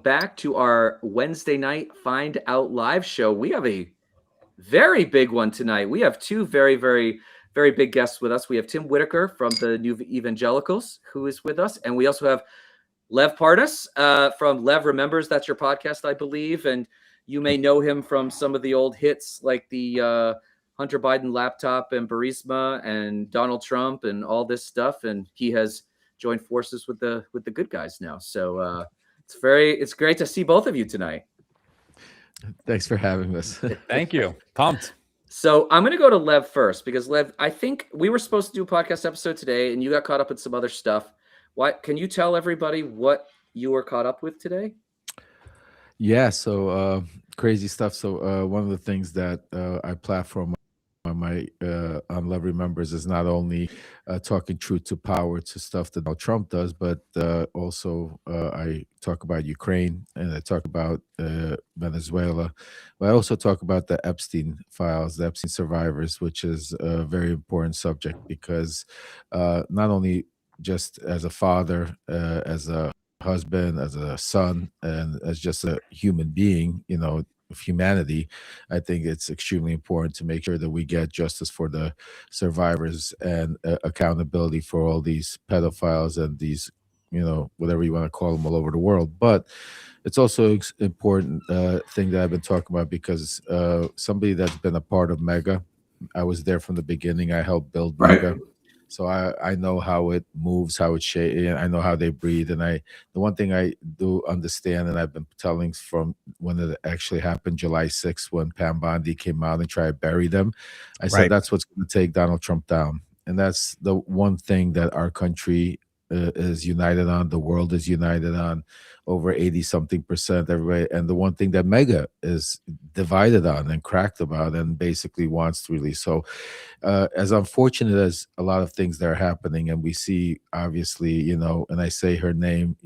back to our Wednesday night Find Out Live show. We have a very big one tonight. We have two very big guests with us. We have Tim Whitaker from the New Evangelicals, who is with us, and we also have Lev Parnas from Lev Remembers. That's your podcast, I believe, and you may know him from some of the old hits like the Hunter Biden laptop and Burisma and Donald Trump and all this stuff. And he has joined forces with the good guys now. So it's great to see both of you tonight. Thanks for having us. Thank you. Pumped. So I'm going to go to Lev first because Lev, I think we were supposed to do a podcast episode today and you got caught up in some other stuff. Can you tell everybody what you were caught up with today? Yeah, so crazy stuff. So one of the things that I platform on Lev Remembers is not only talking truth to power to stuff that Donald Trump does, but also I talk about Ukraine and I talk about Venezuela. But I also talk about the Epstein files, the Epstein survivors, which is a very important subject because not only just as a father, as a husband, as a son, and as just a human being, of humanity, I think it's extremely important to make sure that we get justice for the survivors and accountability for all these pedophiles and these, whatever you want to call them all over the world. But it's also important thing that I've been talking about because somebody that's been a part of Mega, I was there from the beginning. I helped build Mega. So I know how it moves, how it shapes, I know how they breathe. And the one thing I do understand, and I've been telling from when it actually happened, July 6th, when Pam Bondi came out and tried to bury them, I said, that's what's going to take Donald Trump down. And that's the one thing that our country is united on, the world is united on, over 80-something%, everybody. And the one thing that Mega is divided on and cracked about and basically wants to release. So as unfortunate as a lot of things that are happening, and we see, obviously, and I say her name,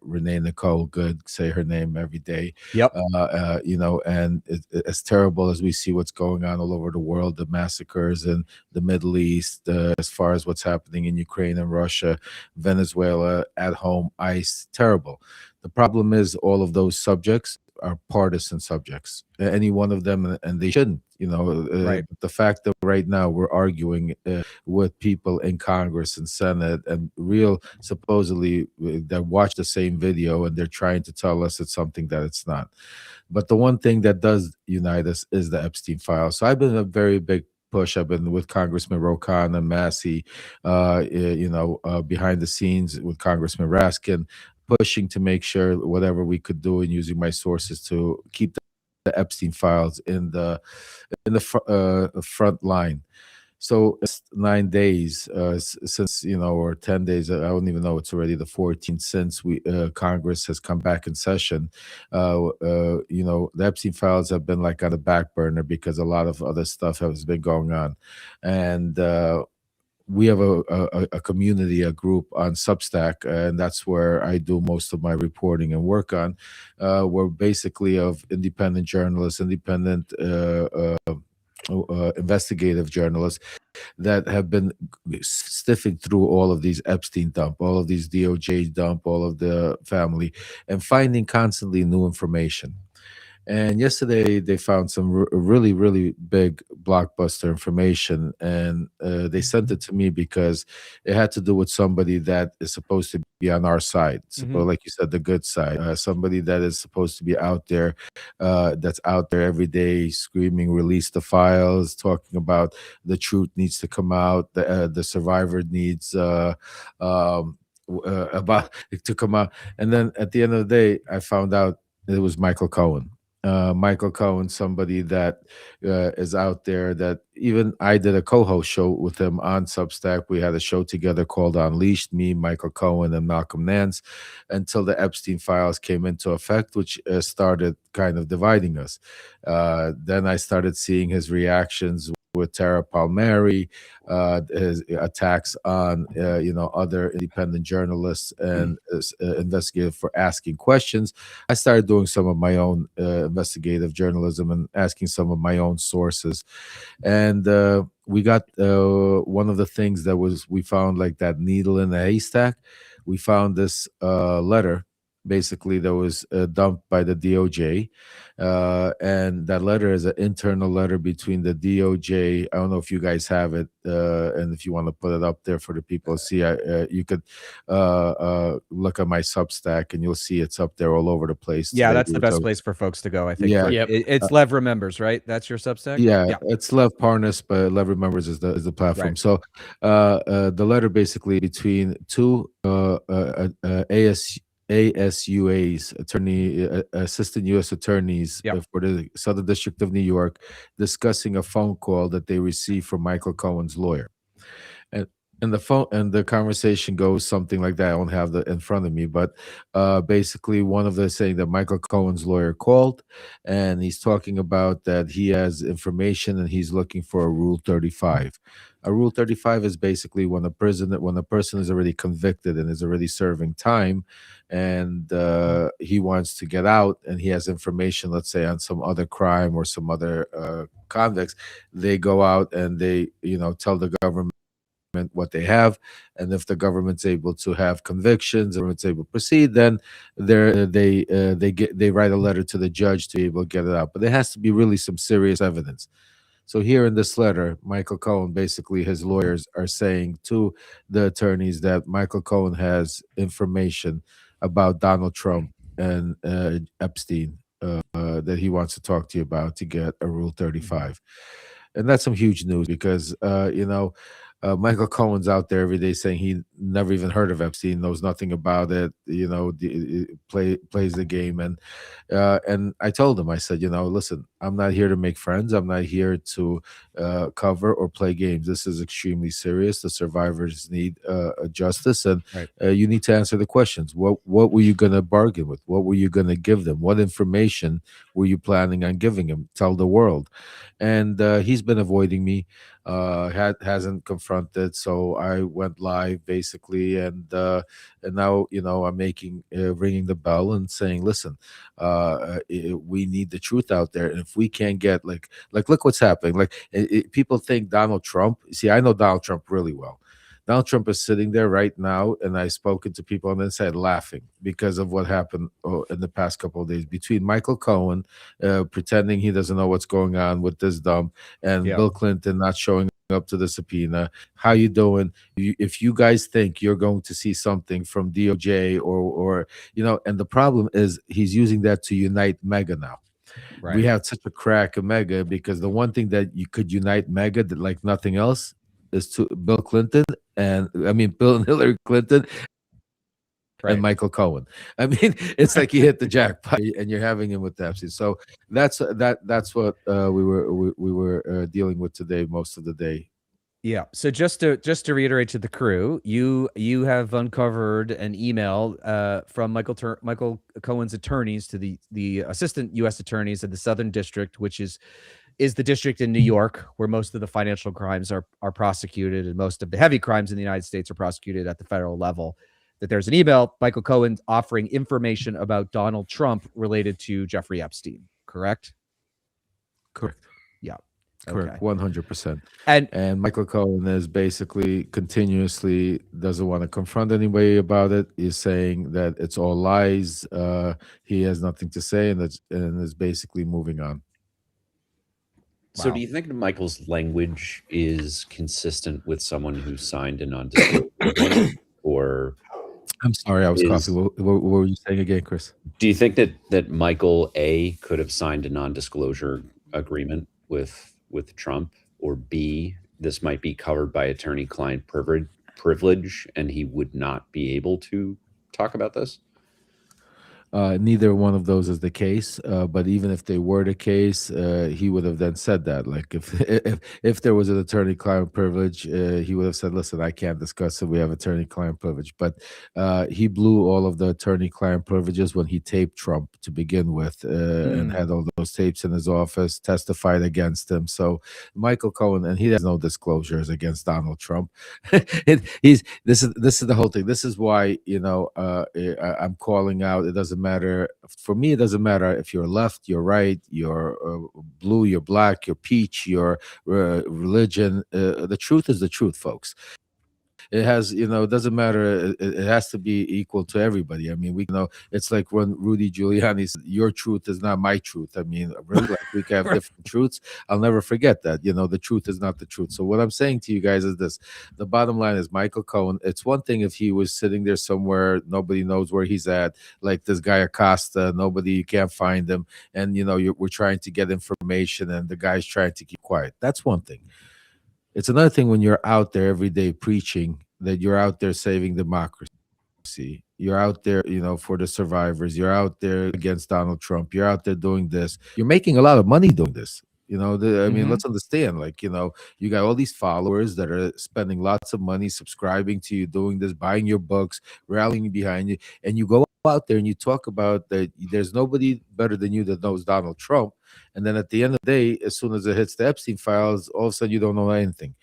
Renee Nicole Good, say her name every day. Yep. And as terrible as we see what's going on all over the world, the massacres in the Middle East, as far as what's happening in Ukraine and Russia, Venezuela, at home, ICE, terrible. The problem is all of those subjects are partisan subjects, any one of them, and they shouldn't. The fact that right now we're arguing with people in Congress and Senate and supposedly that watch the same video and they're trying to tell us it's something that it's not. But the one thing that does unite us is the Epstein file. So I've been a very big push. I've been with Congressman Rokan and Massey, behind the scenes with Congressman Raskin, pushing to make sure whatever we could do and using my sources to keep the Epstein files in the front line. So it's 9 days since, or 10 days, I don't even know, it's already the 14th since Congress has come back in session. The Epstein files have been like on the back burner because a lot of other stuff has been going on. And we have a community, a group on Substack, and that's where I do most of my reporting and work on. We're basically of independent journalists, independent investigative journalists that have been sifting through all of these Epstein dump, all of these DOJ dump, all of the family, and finding constantly new information. And yesterday they found some really, really big blockbuster information, and they sent it to me because it had to do with somebody that is supposed to be on our side, like you said, the good side, somebody that is supposed to be out there, that's out there every day screaming, release the files, talking about the truth needs to come out, the survivor needs about to come out. And then at the end of the day, I found out it was Michael Cohen. Michael Cohen, somebody that is out there that even I did a co-host show with him on Substack. We had a show together called Unleashed, me, Michael Cohen, and Malcolm Nance, until the Epstein files came into effect, which started kind of dividing us. Then I started seeing his reactions with Tara Palmieri, his attacks on other independent journalists and investigators for asking questions. I started doing some of my own investigative journalism and asking some of my own sources. And we got one of the things that we found like that needle in the haystack. We found this letter basically that was dumped by the DOJ, and that letter is an internal letter between the DOJ. I don't know if you guys have it, and if you want to put it up there for the people to see, you could look at my Substack, and you'll see it's up there all over the place. Yeah, Today that's the best place for folks to go, I think. Yeah. Yep. It's Lev Remembers, right? That's your Substack? Yeah, it's Lev Parnas, but Lev Remembers is the platform. Right. So the letter basically between two ASUA's assistant U.S. attorneys for the Southern District of New York, discussing a phone call that they received from Michael Cohen's lawyer. And the conversation goes something like that. I don't have that in front of me, but basically one of them saying that Michael Cohen's lawyer called, and he's talking about that he has information and he's looking for a Rule 35. A Rule 35 is basically when a person is already convicted and is already serving time, and he wants to get out, and he has information, let's say, on some other crime or some other convicts. They go out and they tell the government what they have, and if the government's able to have convictions, the government's able to proceed, then they write a letter to the judge to be able to get it out. But there has to be really some serious evidence. So here in this letter, Michael Cohen, basically his lawyers are saying to the attorneys that Michael Cohen has information about Donald Trump and Epstein that he wants to talk to you about to get a Rule 35. And that's some huge news because, Michael Cohen's out there every day saying he never even heard of Epstein, knows nothing about it, plays the game. And I told him, I said, listen, I'm not here to make friends. I'm not here to cover or play games. This is extremely serious. The survivors need justice, and you need to answer the questions. What were you going to bargain with? What were you going to give them? What information were you planning on giving him? Tell the world. And he's been avoiding me. Hasn't confronted, so I went live basically, and now I'm ringing the bell and saying, listen, we need the truth out there, and if we can't get like look what's happening. People think Donald Trump. See, I know Donald Trump really well. Donald Trump is sitting there right now, and I've spoken to people on the inside laughing because of what happened in the past couple of days between Michael Cohen pretending he doesn't know what's going on with this dump, and Bill Clinton not showing up to the subpoena. How you doing? If you guys think you're going to see something from DOJ or and the problem is he's using that to unite MAGA now. Right. We have such a crack of MAGA because the one thing that you could unite MAGA that like nothing else is to Bill Clinton, and Bill and Hillary Clinton, and Michael Cohen. It's like you hit the jackpot and you're having him with Epstein. So that's what we were dealing with today, most of the day. Yeah. So just to reiterate to the crew, you have uncovered an email from Michael Cohen's attorneys to the assistant U.S. attorneys of the Southern District, which is the district in New York where most of the financial crimes are prosecuted, and most of the heavy crimes in the United States are prosecuted at the federal level. That there's an email, Michael Cohen offering information about Donald Trump related to Jeffrey Epstein. Correct? Correct. Yeah. Correct. 100%. And Michael Cohen is basically continuously doesn't want to confront anybody about it. He's saying that it's all lies. He has nothing to say, and is basically moving on. So do you think Michael's language is consistent with someone who signed a non-disclosure agreement, or I'm sorry, I was coughing. What were you saying again, Chris? Do you think that Michael A could have signed a non-disclosure agreement with Trump, or B, this might be covered by attorney-client privilege and he would not be able to talk about this? Neither one of those is the case, but even if they were the case, he would have then said that. Like if there was an attorney-client privilege, he would have said, "Listen, I can't discuss it. We have attorney-client privilege." But he blew all of the attorney-client privileges when he taped Trump to begin with, and had all those tapes in his office, testified against him. So Michael Cohen, and he has no disclosures against Donald Trump. This is the whole thing. This is why I'm calling out. It doesn't matter for me. It doesn't matter if you're left, you're right, you're blue, you're black, you're peach, your religion. The truth is the truth, folks. It has, it doesn't matter. It has to be equal to everybody. I mean, it's like when Rudy Giuliani said, "Your truth is not my truth." I mean, really, like we can have Right. different truths. I'll never forget that. The truth is not the truth. So what I'm saying to you guys is this: the bottom line is Michael Cohen. It's one thing if he was sitting there somewhere, nobody knows where he's at, like this guy Acosta, you can't find him, and we're trying to get information, and the guy's trying to keep quiet. That's one thing. It's another thing when you're out there every day preaching that you're out there saving democracy. You're out there, for the survivors. You're out there against Donald Trump. You're out there doing this. You're making a lot of money doing this. I mean, let's understand, you got all these followers that are spending lots of money subscribing to you, doing this, buying your books, rallying behind you, and you go out there and you talk about that there's nobody better than you that knows Donald Trump. And then at the end of the day, as soon as it hits the Epstein files, all of a sudden you don't know anything.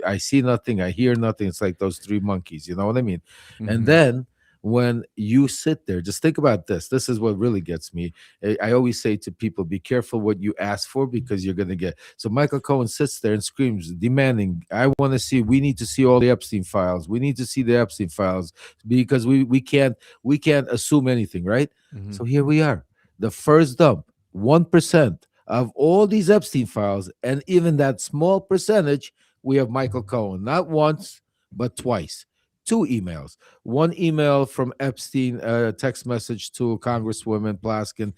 I see nothing, I hear nothing. It's like those three monkeys, you know what I mean? And then when you sit there, just think about this. This is what really gets me. I always say to people, be careful what you ask for because you're going to get. So Michael Cohen sits there and screams, demanding, we need to see all the Epstein files. We need to see the Epstein files because we can't assume anything, right? So here we are. The first dump, 1% of all these Epstein files, and even that small percentage, we have Michael Cohen, not once, but twice. 2 emails. One email from Epstein, text message to Congresswoman Plaskin,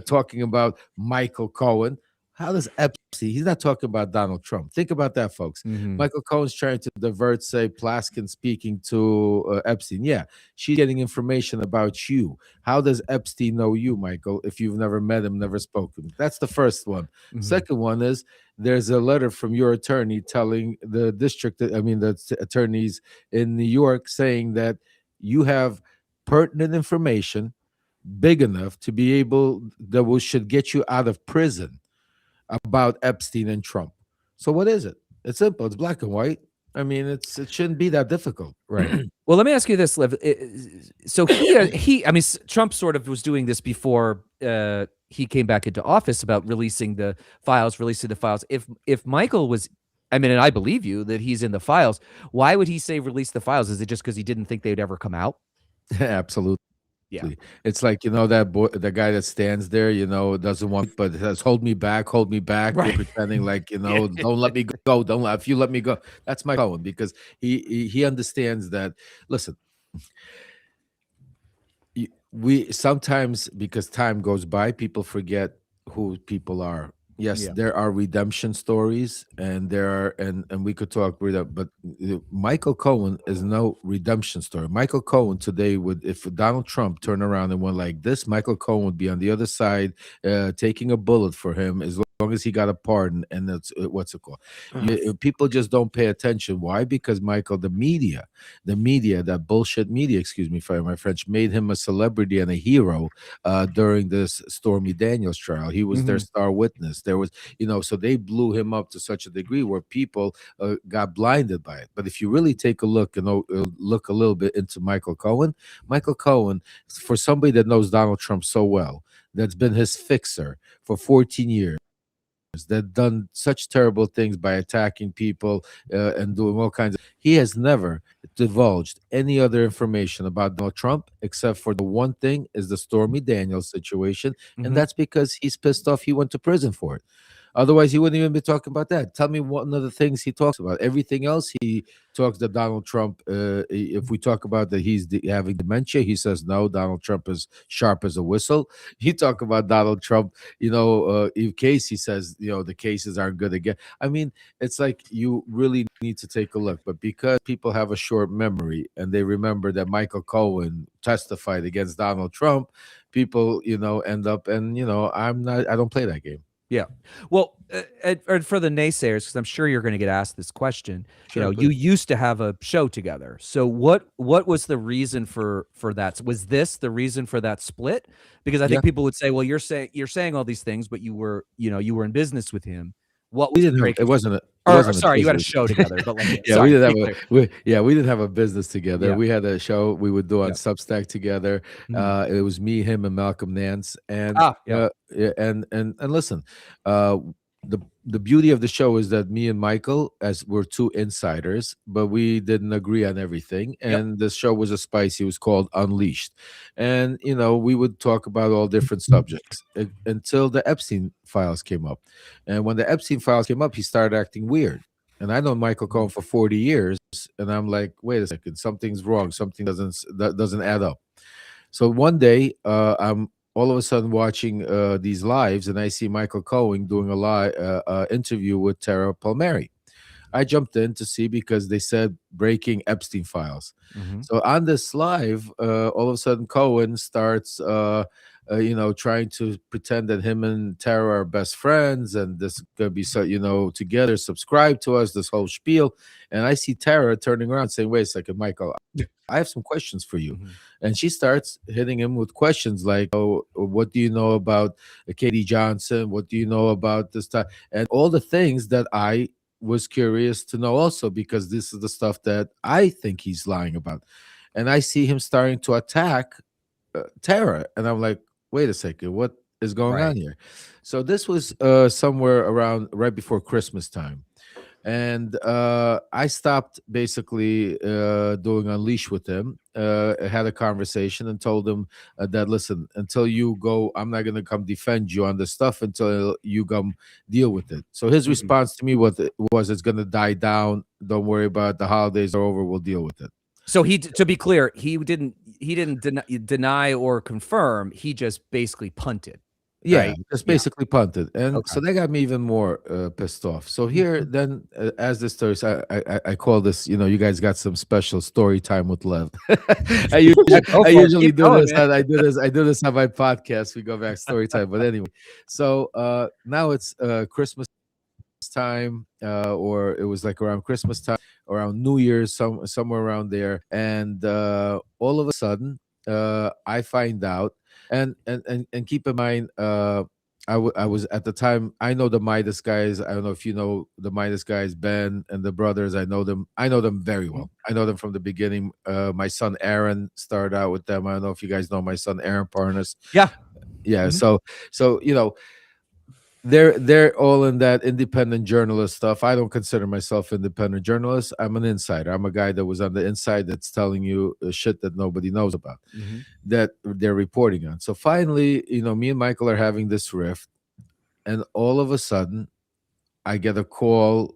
talking about Michael Cohen. How does Epstein? He's not talking about Donald Trump. Think about that, folks. Michael Cohen's trying to divert, say, Plaskin speaking to Epstein. Yeah, she's getting information about you. How does Epstein know you, Michael, if you've never met him, never spoken? That's the first one. Second one is there's a letter from your attorney telling the the attorneys in New York saying that you have pertinent information big enough to be able should get you out of prison about Epstein and Trump. So what is it? It's simple. It's black and white. I mean, it shouldn't be that difficult. Right. Well, let me ask you this, Liv. So Trump sort of was doing this before he came back into office about releasing the files. If Michael was, and I believe you that he's in the files, why would he say release the files? Is it just because he didn't think they'd ever come out? Absolutely. Yeah. It's like, that boy, the guy that stands there, doesn't want, but says, hold me back. Right. They're pretending like, don't let me go. If you let me go, that's my Cohen, because he understands that, listen, we sometimes, because time goes by, people forget who people are. Yes, there are redemption stories, and we could talk with that, but Michael Cohen is no redemption story. Michael Cohen today if Donald Trump turned around and went like this, Michael Cohen would be on the other side, taking a bullet for him as long as he got a pardon. And that's what's it called? People just don't pay attention. Why? Because Michael, the media, that bullshit media, excuse me for my French, made him a celebrity and a hero during this Stormy Daniels trial. He was their star witness. There was, so they blew him up to such a degree where people got blinded by it. But if you really take a look and look a little bit into Michael Cohen, for somebody that knows Donald Trump so well, that's been his fixer for 14 years, that done such terrible things by attacking people and doing all kinds of, he has never divulged any other information about Donald Trump except for the one thing is the Stormy Daniels situation. And that's because he's pissed off he went to prison for it. Otherwise, he wouldn't even be talking about that. Tell me one of the things he talks about. Everything else, he talks that Donald Trump, if we talk about that he's having dementia, he says, no, Donald Trump is sharp as a whistle. You talk about Donald Trump, in case he says, the cases aren't good again. I mean, it's like you really need to take a look. But because people have a short memory and they remember that Michael Cohen testified against Donald Trump, people, end up, and, I don't play that game. Yeah. Well, for the naysayers, because I'm sure you're going to get asked this question, Sure, you used to have a show together. So what was the reason for that? Was this the reason for that split? Because I think people would say, well, you're saying all these things, but you were in business with him. What was it wasn't a sorry, you had a show together, but like, yeah, sorry, we didn't have a business together. Yeah. We had a show we would do on Substack together. It was me, him, and Malcolm Nance, and and listen, the beauty of the show is that me and Michael, as we're two insiders, but we didn't agree on everything. Yep. And the show was a spicy. It was called Unleashed, and we would talk about all different subjects until the Epstein files came up. And when the Epstein files came up, he started acting weird. And I know Michael Cohen for 40 years, and I'm like, wait a second, something's wrong. Something doesn't add up. So one day, I'm all of a sudden watching these lives, and I see Michael Cohen doing a live interview with Tara Palmieri. I jumped in to see because they said breaking Epstein files. Mhm. So on this live, all of a sudden Cohen starts, trying to pretend that him and Tara are best friends, and this is gonna be together. Subscribe to us. This whole spiel, and I see Tara turning around saying, "Wait a second, Michael. I have some questions for you." Mhm. And she starts hitting him with questions like, "Oh, what do you know about Katie Johnson? What do you know about this time?" And all the things that I was curious to know also, because this is the stuff that I think he's lying about. And I see him starting to attack Tara, and I'm like, wait a second, what is going Right. on here? So this was somewhere around right before Christmas time. And I stopped basically doing Unleash with him. I had a conversation and told him that, listen, until you go, I'm not going to come defend you on this stuff until you come deal with it. So his Mhm. response to me was, it's going to die down. Don't worry about it. The holidays are over. We'll deal with it. So to be clear, he didn't deny or confirm. He just basically punted. Yeah, Right? just Yeah. basically punted, and Okay. so that got me even more pissed off. So here, then, as this story, I call this. You guys got some special story time with Lev. I usually, Go I for it. usually Keep do going, this. man. I do this on my podcast. We go back story time, but anyway. So now it's Christmas time, or it was like around Christmas time, around New Year's, somewhere around there, and all of a sudden, I find out, and keep in mind, I was at the time. I know the Midas guys. I don't know if you know the Midas guys, Ben and the brothers. I know them. I know them very well. I know them from the beginning. My son Aaron started out with them. I don't know if you guys know my son Aaron Parnas. Yeah. Yeah. Mhm. So they're all in that independent journalist stuff. I don't consider myself independent journalist. I'm an insider. I'm a guy that was on the inside that's telling you shit that nobody knows about, Mhm. that they're reporting on. So finally, me and Michael are having this rift, and all of a sudden I get a call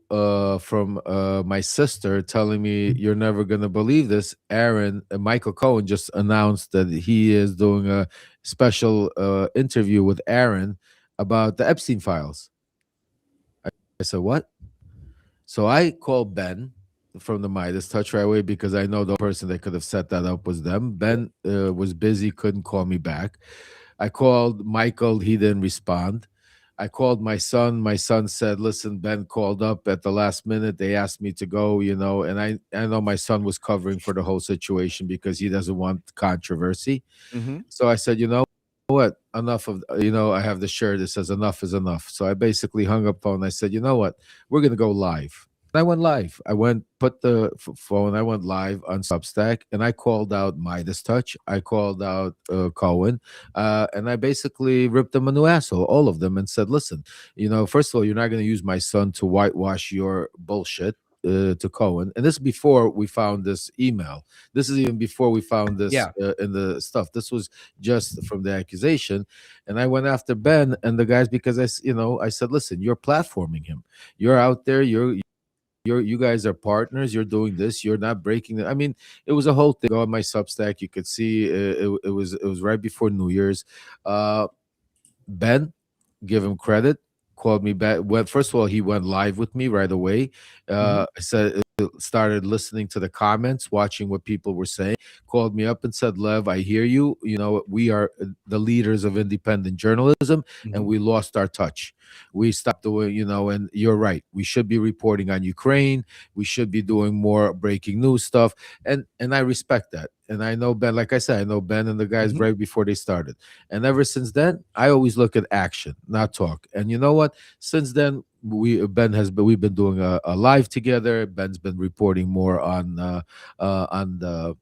from my sister telling me, "You're never gonna believe this. Michael Cohen just announced that he is doing a special interview with Aaron about the Epstein files." I said, "What?" So I called Ben from the Midas Touch right away, because I know the person that could have set that up was them. Ben was busy, couldn't call me back. I called Michael, he didn't respond. I called my son. My son said, "Listen, Ben called up at the last minute. They asked me to go, and I know my son was covering for the whole situation because he doesn't want controversy." Mhm. So I said, "You know what? Enough of, I have the shirt that says enough is enough." So I basically hung up phone. I said, "You know what? We're going to go live." And I went live. I went, put the phone, I went live on Substack, and I called out Midas Touch. I called out Cohen, and I basically ripped them a new asshole, all of them, and said, "Listen, first of all, you're not going to use my son to whitewash your bullshit." To Cohen, and this is before we found this email. This is even before we found this Yeah. in the stuff. This was just from the accusation, and I went after Ben and the guys because I said, "Listen, you're platforming him. You're out there. You guys are partners. You're doing this. You're not breaking it." I mean, it was a whole thing. Go on my Substack, you could see it was right before New Year's. Ben, give him credit, called me back. Well, first of all, he went live with me right away. Mhm. I said, started listening to the comments, watching what people were saying. Called me up and said, "Lev, I hear you. We are the leaders of independent journalism, and Mhm. we lost our touch. We stopped doing, and you're right. We should be reporting on Ukraine. We should be doing more breaking news stuff." And I respect that. And I know Ben, like I said, I know Ben and the guys Mhm. right before they started. And ever since then, I always look at action, not talk. And you know what? Since then, we've been doing a live together. Ben's been reporting more on the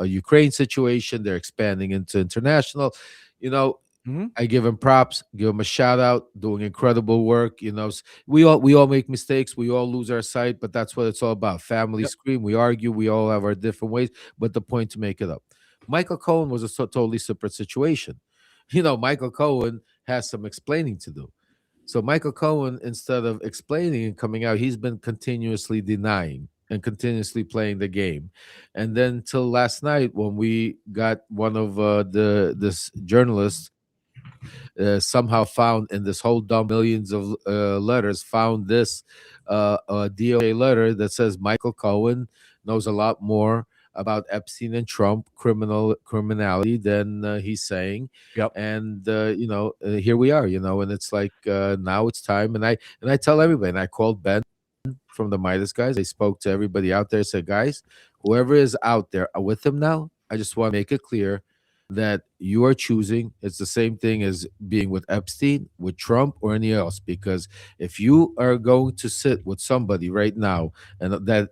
Ukraine situation. They're expanding into international. You know, I give him props, give him a shout out, doing incredible work. We all make mistakes, we all lose our sight, but that's what it's all about. Family Yep. scream, we argue, we all have our different ways, but the point to make it up. Michael Cohen was a totally separate situation. Michael Cohen has some explaining to do. So Michael Cohen, instead of explaining and coming out, he's been continuously denying and continuously playing the game. And then till last night, when we got one of this journalist somehow found in this whole dump millions of letters, found this DOJ letter that says Michael Cohen knows a lot more about Epstein and Trump criminality than he's saying. Yep. And here we are, and it's like now it's time. And I tell everybody, and I called Ben from the Midas guys. I spoke to everybody out there, said, guys, whoever is out there with him now, I just want to make it clear that you are choosing. It's the same thing as being with Epstein, with Trump, or any else. Because if you are going to sit with somebody right now and that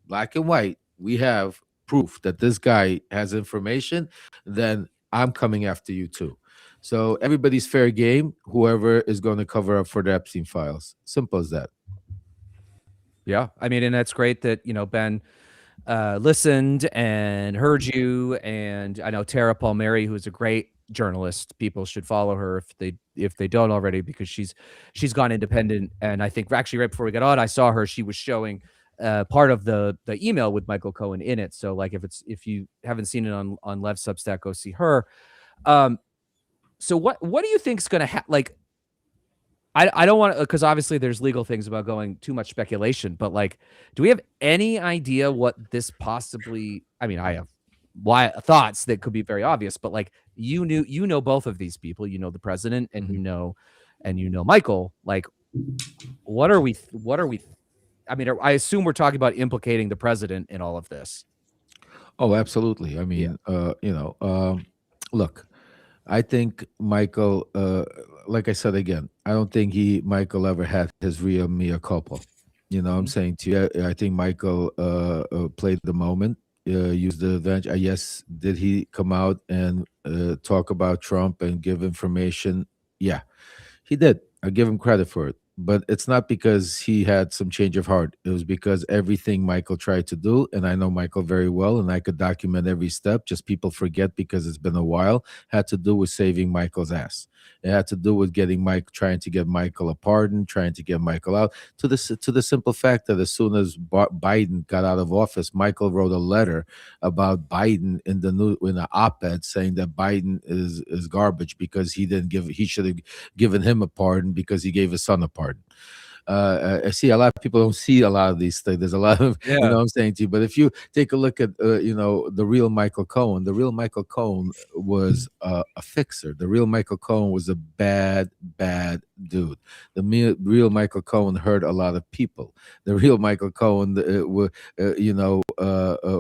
black and white, we have proof that this guy has information, then I'm coming after you too. So everybody's fair game, whoever is going to cover up for the Epstein files. Simple as that. Yeah. I mean, and that's great that, Ben listened and heard you. And I know Tara Palmieri, who's a great journalist, people should follow her if they don't already, because she's gone independent. And I think actually right before we got on, I saw her, she was showing part of the email with Michael Cohen in it. So like if you haven't seen it on Lev Substack, go see her. So what do you think is going to happen? Like, I don't want to, because obviously there's legal things about going too much speculation, but like, do we have any idea what this possibly, I mean, I have thoughts that could be very obvious, but like, you know both of these people, the president, and you know Michael. Like, what are we I mean, I assume we're talking about implicating the president in all of this. Oh, absolutely. I mean, look, I think Michael, like I said again, I don't think Michael ever had his real mea culpa. I'm saying to you, I think Michael played the moment, used the advantage. Yes, did he come out and talk about Trump and give information? Yeah, he did. I give him credit for it. But it's not because he had some change of heart. It was because everything Michael tried to do, and I know Michael very well, and I could document every step, just people forget because it's been a while, had to do with saving Michael's ass. It had to do with trying to get Michael a pardon, trying to get Michael out, to the simple fact that as soon as Biden got out of office, Michael wrote a letter about Biden in an op-ed saying that Biden is garbage because he should have given him a pardon because he gave his son a pardon. I see a lot of people don't see a lot of these things. There's a lot of, Yeah. what I'm saying to you. But if you take a look at, the real Michael Cohen was a fixer. The real Michael Cohen was a bad dude. The real Michael Cohen hurt a lot of people. The real Michael Cohen,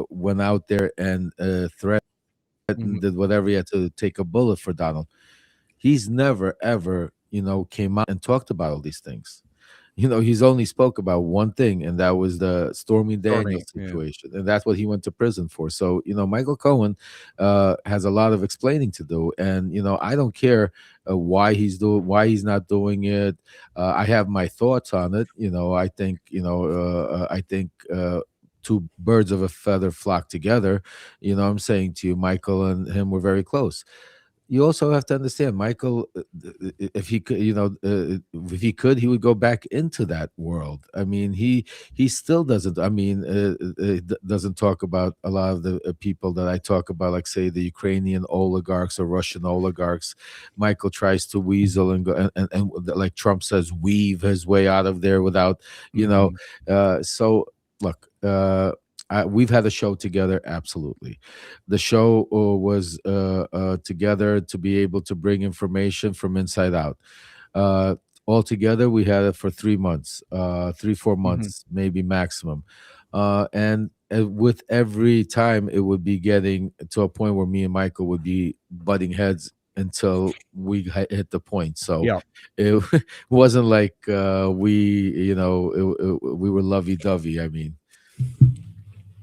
went out there and threatened, did whatever he had to take a bullet for Donald. He's never, ever, came out and talked about all these things. He's only spoke about one thing, and that was the Stormy Daniels situation. And that's what he went to prison for. So, Michael Cohen has a lot of explaining to do. And, I don't care why he's not doing it. I have my thoughts on it. I think, two birds of a feather flock together. I'm saying to you, Michael and him were very close. You also have to understand, Michael, if he could, he would go back into that world. I mean, he still doesn't. I mean, doesn't talk about a lot of the people that I talk about, like say the Ukrainian oligarchs or Russian oligarchs. Michael tries to weasel and go and like Trump says, weave his way out of there without, So look. We've had a show together, absolutely. The show was together to be able to bring information from inside out. Altogether, we had it for 3 months, 3-4 months, maybe maximum. And with every time, it would be getting to a point where me and Michael would be butting heads until we hit the point. So it wasn't like we were lovey-dovey. I mean.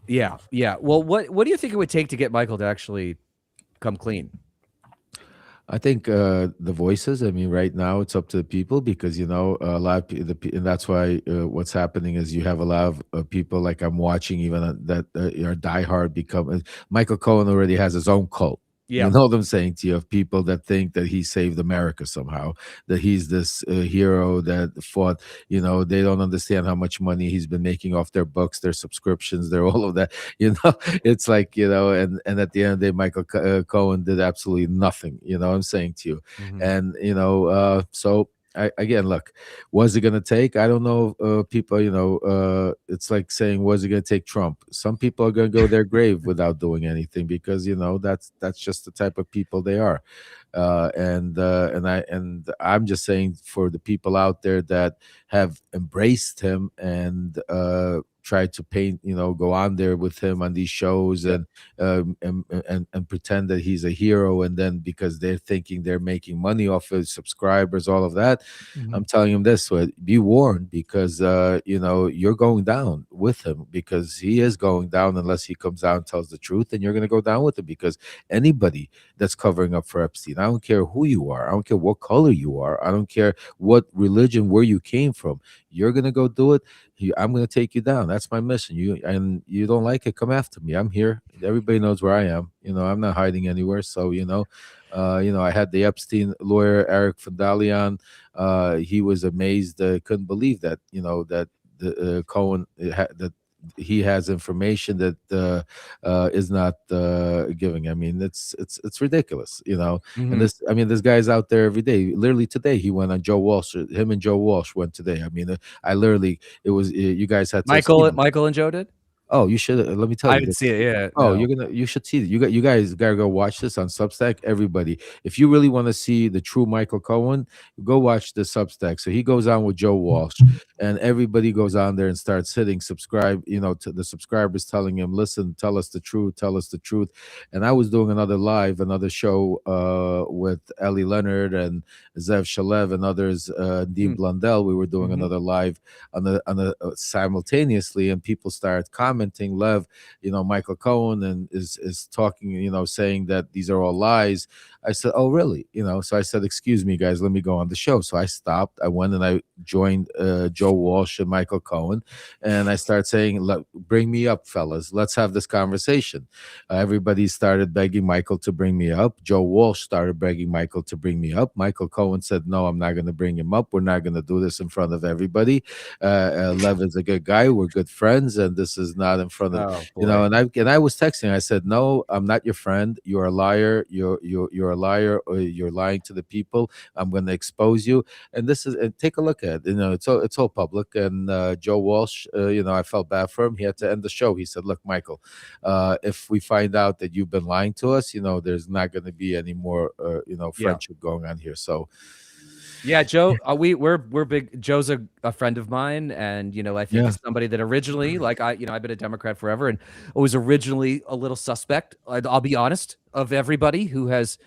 Yeah. Well, what do you think it would take to get Michael to actually come clean? I think the voices. I mean, right now it's up to the people because a lot of and that's why what's happening is you have a lot of people like I'm watching even that are diehard become. Michael Cohen already has his own cult. Yeah. You know what I'm saying to you? Of people that think that he saved America somehow, that he's this hero that fought. They don't understand how much money he's been making off their books, their subscriptions, their all of that. It's like and at the end of the day, Michael Cohen did absolutely nothing. I'm saying to you, Mhm. and so. Again, look, was it going to take? I don't know. People, it's like saying, was it going to take Trump? Some people are going to go their grave without doing anything because that's just the type of people they are. And I'm just saying for the people out there that have embraced him and tried to paint, go on there with him on these shows Yep. and pretend that he's a hero, and then because they're thinking they're making money off his subscribers, all of that. Mhm. I'm telling him this: be warned, because you're going down with him, because he is going down unless he comes out and tells the truth, and you're going to go down with him because anybody that's covering up for Epstein, I don't care who you are, I don't care what color you are, I don't care what religion, where you came from, you're going to go do it. I'm going to take you down. That's my mission. You don't like it, come after me. I'm here. Everybody knows where I am. I'm not hiding anywhere. So I had the Epstein lawyer Eric Fandalian. He was amazed, couldn't believe that that the Cohen that he has information that is not giving. I mean, it's ridiculous, Mhm. And this guy's out there every day. Literally today, he went on Joe Walsh. Him and Joe Walsh went today. I mean, I literally, it was you guys had to see them. Michael and Joe did. Oh, you should let me tell I you didn't this. see it. Yeah. Oh, No. you should see it. You guys gotta go watch this on Substack. Everybody, if you really want to see the true Michael Cohen, go watch the Substack. So he goes on with Joe Walsh, and everybody goes on there and starts hitting subscribe. To the subscribers, telling him, "Listen, tell us the truth. Tell us the truth." And I was doing another show with Ellie Leonard and Zev Shalev and others, Dean Hmm. Blundell. We were doing Mhm. another live on the simultaneously, and people started commenting, Lev, Michael Cohen and is talking, saying that these are all lies. I said, oh, really? So I said, excuse me, guys, let me go on the show. So I stopped. I went and I joined Joe Walsh and Michael Cohen, and I started saying, look, bring me up, fellas. Let's have this conversation. Everybody started begging Michael to bring me up. Joe Walsh started begging Michael to bring me up. Michael Cohen said, no, I'm not going to bring him up. We're not going to do this in front of everybody. Lev is a good guy. We're good friends, and this is not in front of Oh boy. and I was texting. I said, no, I'm not your friend. You're a liar. You're a liar. Or you're lying to the people. I'm going to expose you. And this is, and take a look at it. It's all public. And Joe Walsh, I felt bad for him. He had to end the show. He said, look, Michael, if we find out that you've been lying to us, there's not going to be any more friendship going on here. So Yeah, Joe, we're big. Joe's a friend of mine, and I think Yeah. is somebody that originally, like I've been a Democrat forever, and was originally a little suspect. I'll be honest, of everybody who has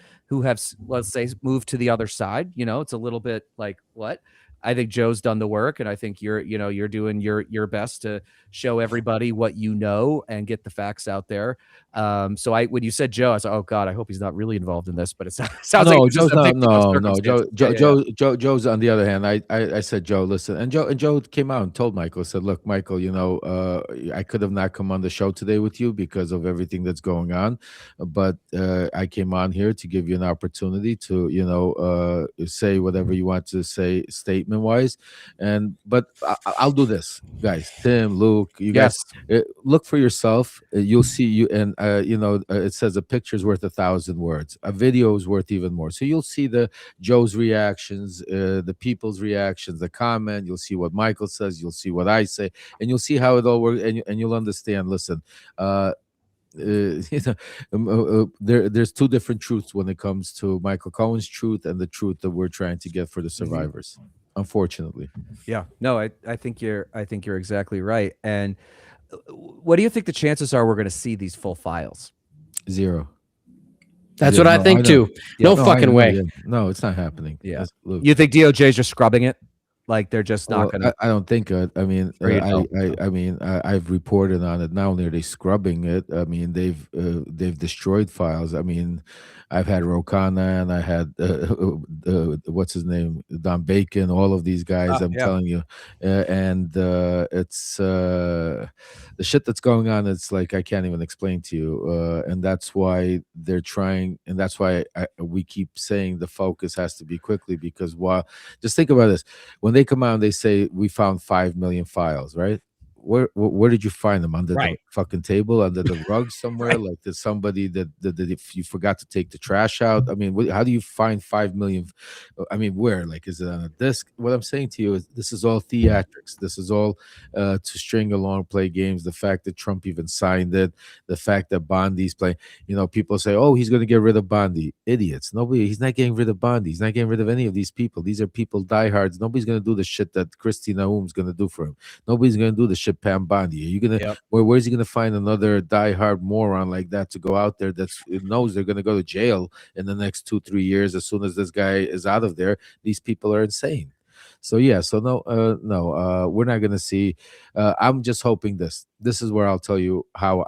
let's say moved to the other side. It's a little bit like what. I think Joe's done the work, and I think you're doing your best to show everybody what you know and get the facts out there. So when you said Joe, I was like, oh God, I hope he's not really involved in this, but it sounds like No, it's just Joe's a not. victim of No. circumstances. Yeah. Joe's on the other hand. I said, Joe, listen, and Joe came out and told Michael, said, look, Michael, I could have not come on the show today with you because of everything that's going on, but I came on here to give you an opportunity to, say whatever you want to say, statement wise, but I'll do this, guys. Tim, Luke, you guys, Yes. look for yourself. You'll see it says a picture's worth 1,000 words. A video is worth even more. So you'll see the Joe's reactions, the people's reactions, the comment. You'll see what Michael says. You'll see what I say, and you'll see how it all works, and you'll understand. Listen, there's two different truths when it comes to Michael Cohen's truth and the truth that we're trying to get for the survivors. Unfortunately. Yeah. No, I think you're exactly right. And what do you think the chances are we're going to see these full files? Zero. That's Zero. what I think too. No fucking way. No, it's not happening. Yeah. Look, You think DOJ's just scrubbing it? Like they're just not going to. I don't think. I mean, Afraid no. I've reported on it. Not only are they scrubbing it, I mean they've destroyed files. I mean, I've had Rokana, and I had what's his name, Don Bacon, all of these guys. I'm Yeah. telling you, and it's the shit that's going on. It's like I can't even explain to you, and that's why they're trying, and that's why we keep saying the focus has to be quickly, because while just think about this, when they come out and they say we found 5 million files, right? Where did you find them? Under the Right. fucking table, under the rug somewhere? Right. Like there's somebody that if you forgot to take the trash out. I mean, how do you find 5 million? I mean, where? Like, is it on a disc? What I'm saying to you is this is all theatrics. This is all to string along, play games. The fact that Trump even signed it, the fact that Bondi's playing. You know, people say, "Oh, he's going to get rid of Bondi." Idiots. Nobody. He's not getting rid of Bondi. He's not getting rid of any of these people. These are people diehards. Nobody's going to do the shit that Christy Naum's going to do for him. Nobody's going to do the shit Pam Bondi. Are you gonna? Yep. Where's he gonna find another diehard moron like that to go out there that knows they're gonna go to jail in the next 2-3 years as soon as this guy is out of there? These people are insane. So yeah, so no, we're not gonna see. I'm just hoping this. This is where I'll tell you how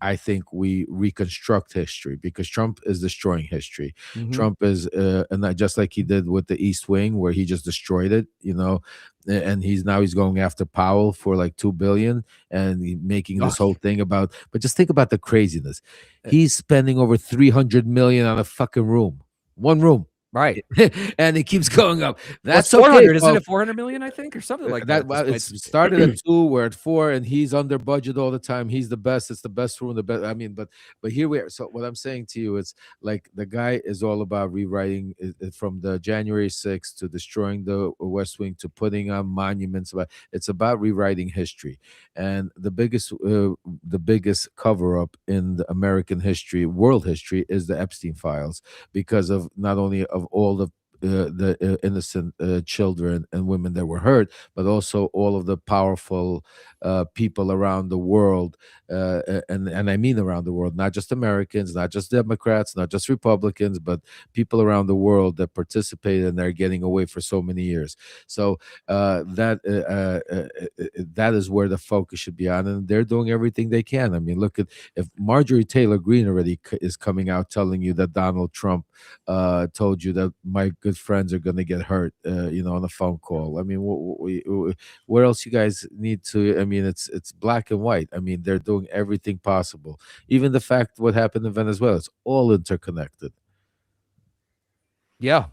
I think we reconstruct history, because Trump is destroying history. Mhm. Trump is, and not just like he did with the East Wing, where he just destroyed it, you know, and he's going after Powell for like 2 billion and making this whole thing about. But just think about the craziness. He's spending over 300 million on a fucking room, one room. Right. And it keeps going up. That's 400, okay, isn't folks. it 400 million, I think, or something like That that? well, it started at 2, we're at 4, and he's under budget all the time. He's the best. It's the best room, the best. I mean, but here we are. So what I'm saying to you is, like, the guy is all about rewriting it from the January 6th to destroying the West Wing to putting on monuments. It's about rewriting history, and the biggest cover up in the American history, world history, is the Epstein files, because of not only of all the innocent children and women that were hurt, but also all of the powerful people around the world, and I mean around the world, not just Americans, not just Democrats, not just Republicans, but people around the world that participated and they're getting away for so many years. So that is where the focus should be on, and they're doing everything they can. I mean, look at if Marjorie Taylor Greene already is coming out telling you that Donald Trump told you that my good friends are going to get hurt, on a phone call. I mean, what else you guys need to? I mean, it's black and white. I mean, they're doing everything possible. Even the fact what happened in Venezuela, it's all interconnected. Yeah.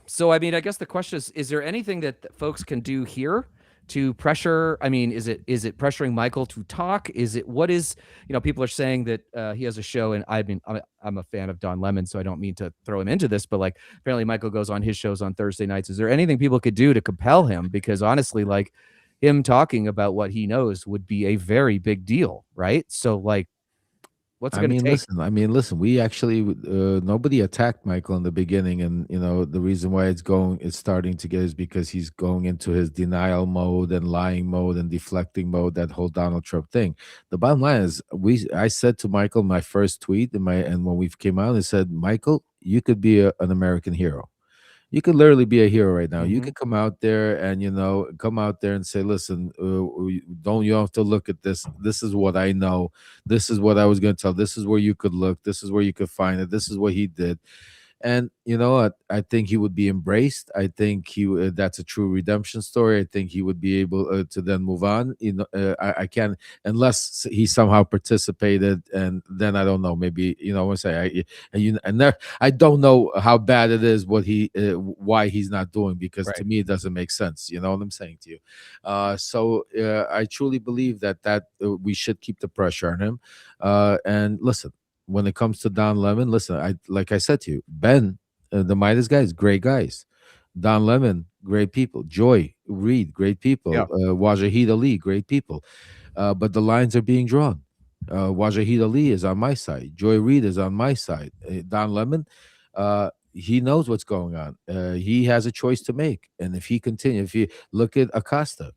So, I mean, I guess the question is there anything that folks can do here to pressure? I mean, is it pressuring Michael to talk? What is, people are saying that he has a show, and I'm a fan of Don Lemon, so I don't mean to throw him into this, but like apparently Michael goes on his shows on Thursday nights. Is there anything people could do to compel him? Because honestly, like him talking about what he knows would be a very big deal, right? So like, what's it going to take? Listen, we actually nobody attacked Michael in the beginning, and the reason why it's starting to get is because he's going into his denial mode and lying mode and deflecting mode, that whole Donald Trump thing. The bottom line is, I said to Michael, my first tweet and when we came out, I said, Michael, you could be an American hero. You could literally be a hero right now. You could come out there and and say, listen, you don't have to look at this. This is what I know. This is what I was going to tell. This is where you could look. This is where you could find it. This is what he did. And you know what? I think he would be embraced. I think that's a true redemption story. I think he would be able to then move on. I can't, unless he somehow participated, and then I don't know. Maybe I say I don't know how bad it is why he's not doing, because to me it doesn't make sense. You know what I'm saying to you? So I truly believe that we should keep the pressure on him. And listen. When it comes to Don Lemon, listen, like I said to you, Ben, the Midas guys, great guys. Don Lemon, great people. Joy Reid, great people. Yeah. Wajahid Ali, great people. But the lines are being drawn. Wajahid Ali is on my side. Joy Reid is on my side. Don Lemon, he knows what's going on. He has a choice to make, and if you look at Acosta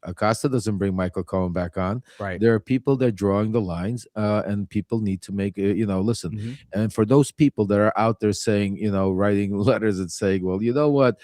doesn't bring Michael Cohen back on. Right. There are people that are drawing the lines, and people need to make listen. Mm-hmm. And for those people that are out there saying, writing letters and saying, well, you know what,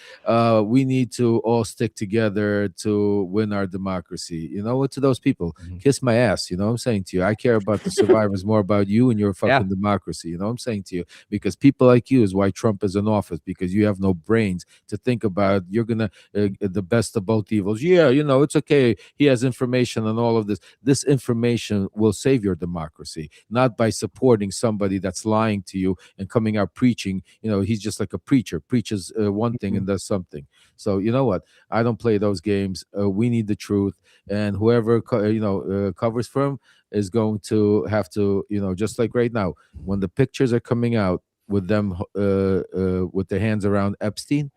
we need to all stick together to win our democracy. You know what? To those people, kiss my ass. You know what I'm saying to you? I care about the survivors more about you and your fucking democracy. You know what I'm saying to you? Because people like you is why Trump is in office, because you have no brains to think about you're gonna the best of both evils. Yeah, it's okay. He has information on all of this. This information will save your democracy, not by supporting somebody that's lying to you and coming out preaching. He's just like a preacher, preaches one thing and does something. So you know what? I don't play those games. We need the truth, and whoever covers for him is going to have to, just like right now, when the pictures are coming out with them with their hands around Epstein,